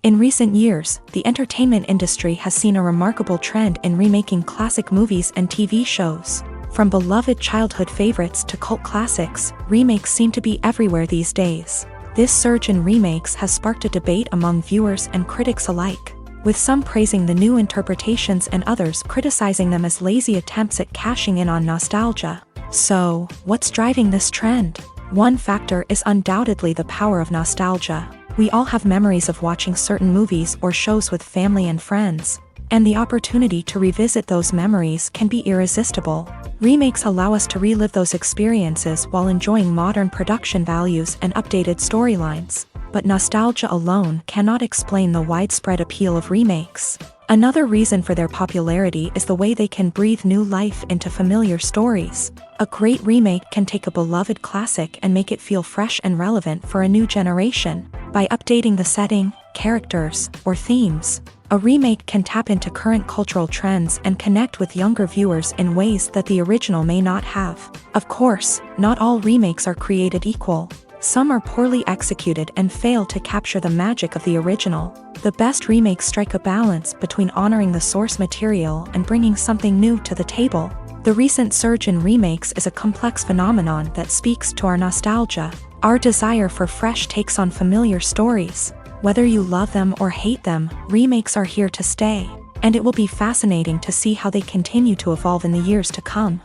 In recent years, the entertainment industry has seen a remarkable trend in remaking classic movies and TV shows. From beloved childhood favorites to cult classics, remakes seem to be everywhere these days. This surge in remakes has sparked a debate among viewers and critics alike. with some praising the new interpretations and others criticizing them as lazy attempts at cashing in on nostalgia. So, what's driving this trend? One factor is undoubtedly the power of nostalgia. We all have memories of watching certain movies or shows with family and friends, and the opportunity to revisit those memories can be irresistible. Remakes allow us to relive those experiences while enjoying modern production values and updated storylines. But nostalgia alone cannot explain the widespread appeal of remakes. Another reason for their popularity is the way they can breathe new life into familiar stories. A great remake can take a beloved classic and make it feel fresh and relevant for a new generation. By updating the setting, characters, or themes, a remake can tap into current cultural trends and connect with younger viewers in ways that the original may not have. Of course, not all remakes are created equal. Some are poorly executed and fail to capture the magic of the original. The best remakes strike a balance between honoring the source material and bringing something new to the table. The recent surge in remakes is a complex phenomenon that speaks to our nostalgia, our desire for fresh takes on familiar stories. Whether you love them or hate them, remakes are here to stay, and it will be fascinating to see how they continue to evolve in the years to come.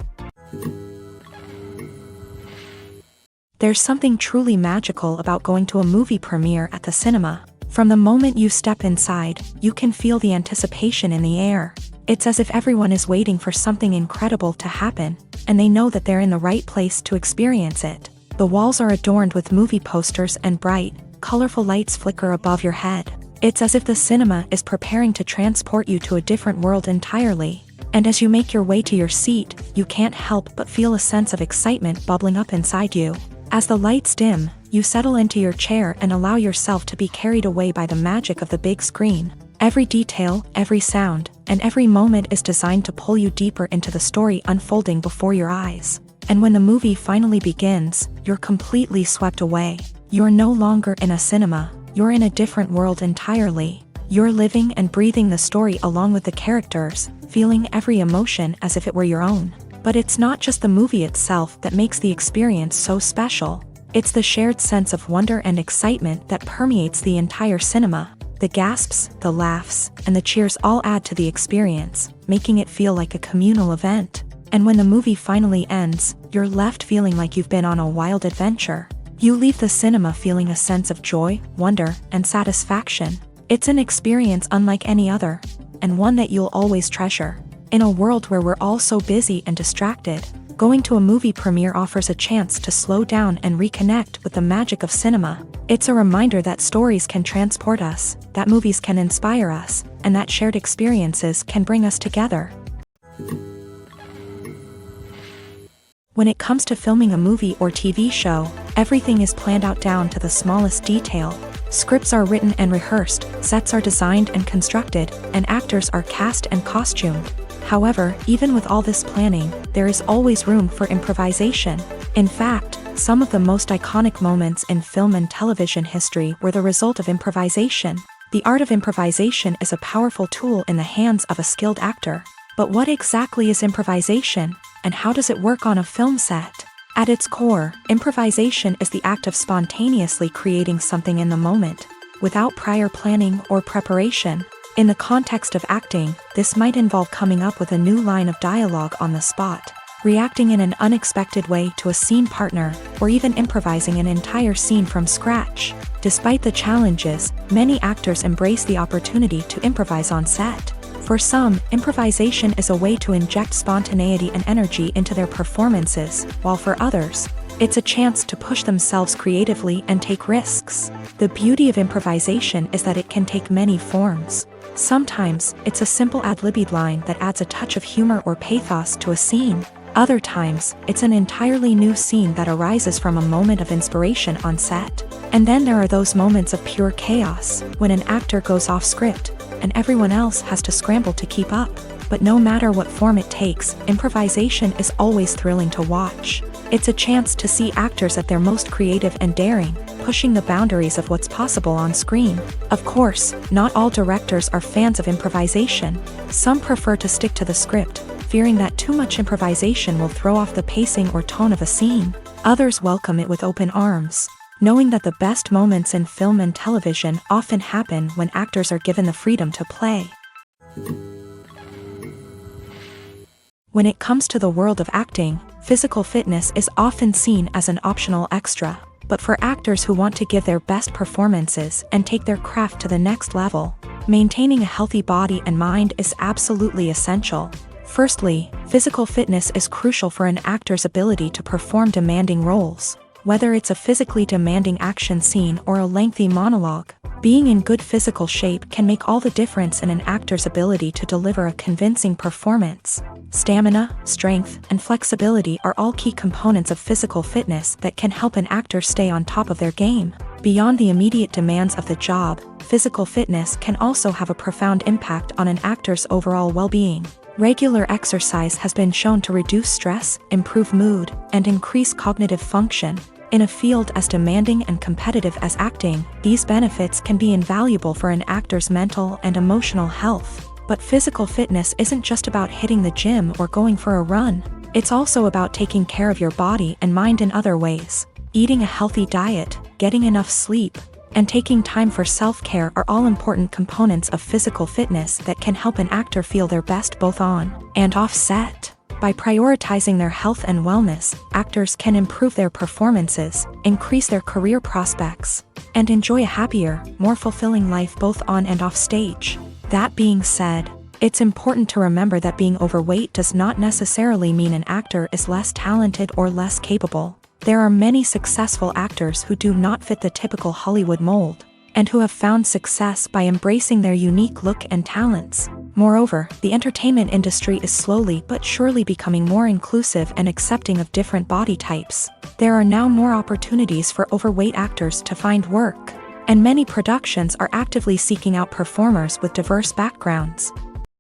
There's something truly magical about going to a movie premiere at the cinema. From the moment you step inside, you can feel the anticipation in the air. It's as if everyone is waiting for something incredible to happen, and they know that they're in the right place to experience it. The walls are adorned with movie posters and bright, colorful lights flicker above your head. It's as if the cinema is preparing to transport you to a different world entirely. And as you make your way to your seat, you can't help but feel a sense of excitement bubbling up inside you. As the lights dim, you settle into your chair and allow yourself to be carried away by the magic of the big screen. Every detail, every sound, and every moment is designed to pull you deeper into the story unfolding before your eyes. And when the movie finally begins, you're completely swept away. You're no longer in a cinema, you're in a different world entirely. You're living and breathing the story along with the characters, feeling every emotion as if it were your own. But it's not just the movie itself that makes the experience so special. It's the shared sense of wonder and excitement that permeates the entire cinema. The gasps, the laughs, and the cheers all add to the experience, making it feel like a communal event. And when the movie finally ends, you're left feeling like you've been on a wild adventure. You leave the cinema feeling a sense of joy, wonder, and satisfaction. It's an experience unlike any other, and one that you'll always treasure. In a world where we're all so busy and distracted, going to a movie premiere offers a chance to slow down and reconnect with the magic of cinema. It's a reminder that stories can transport us, that movies can inspire us, and that shared experiences can bring us together. When it comes to filming a movie or TV show, everything is planned out down to the smallest detail. Scripts are written and rehearsed, sets are designed and constructed, and actors are cast and costumed. However, even with all this planning, there is always room for improvisation. In fact, some of the most iconic moments in film and television history were the result of improvisation. The art of improvisation is a powerful tool in the hands of a skilled actor. But what exactly is improvisation, and how does it work on a film set? At its core, improvisation is the act of spontaneously creating something in the moment, without prior planning or preparation. In the context of acting, this might involve coming up with a new line of dialogue on the spot, reacting in an unexpected way to a scene partner, or even improvising an entire scene from scratch. Despite the challenges, many actors embrace the opportunity to improvise on set. For some, improvisation is a way to inject spontaneity and energy into their performances, while for others, it's a chance to push themselves creatively and take risks. The beauty of improvisation is that it can take many forms. Sometimes, it's a simple ad-libbed line that adds a touch of humor or pathos to a scene. Other times, it's an entirely new scene that arises from a moment of inspiration on set. And then there are those moments of pure chaos, when an actor goes off script, and everyone else has to scramble to keep up. But no matter what form it takes, improvisation is always thrilling to watch. It's a chance to see actors at their most creative and daring, pushing the boundaries of what's possible on screen. Of course, not all directors are fans of improvisation. Some prefer to stick to the script, fearing that too much improvisation will throw off the pacing or tone of a scene. Others welcome it with open arms. knowing that the best moments in film and television often happen when actors are given the freedom to play. When it comes to the world of acting, physical fitness is often seen as an optional extra. But for actors who want to give their best performances and take their craft to the next level, maintaining a healthy body and mind is absolutely essential. Firstly, physical fitness is crucial for an actor's ability to perform demanding roles. Whether it's a physically demanding action scene or a lengthy monologue, being in good physical shape can make all the difference in an actor's ability to deliver a convincing performance. Stamina, strength, and flexibility are all key components of physical fitness that can help an actor stay on top of their game. Beyond the immediate demands of the job, physical fitness can also have a profound impact on an actor's overall well-being. Regular exercise has been shown to reduce stress, improve mood, and increase cognitive function. In a field as demanding and competitive as acting, these benefits can be invaluable for an actor's mental and emotional health. But physical fitness isn't just about hitting the gym or going for a run. It's also about taking care of your body and mind in other ways. Eating a healthy diet, getting enough sleep, and taking time for self-care are all important components of physical fitness that can help an actor feel their best both on and off set. By prioritizing their health and wellness, actors can improve their performances, increase their career prospects, and enjoy a happier, more fulfilling life both on and off stage. That being said, it's important to remember that being overweight does not necessarily mean an actor is less talented or less capable. There are many successful actors who do not fit the typical Hollywood mold, and who have found success by embracing their unique look and talents. Moreover, the entertainment industry is slowly but surely becoming more inclusive and accepting of different body types. There are now more opportunities for overweight actors to find work, and many productions are actively seeking out performers with diverse backgrounds.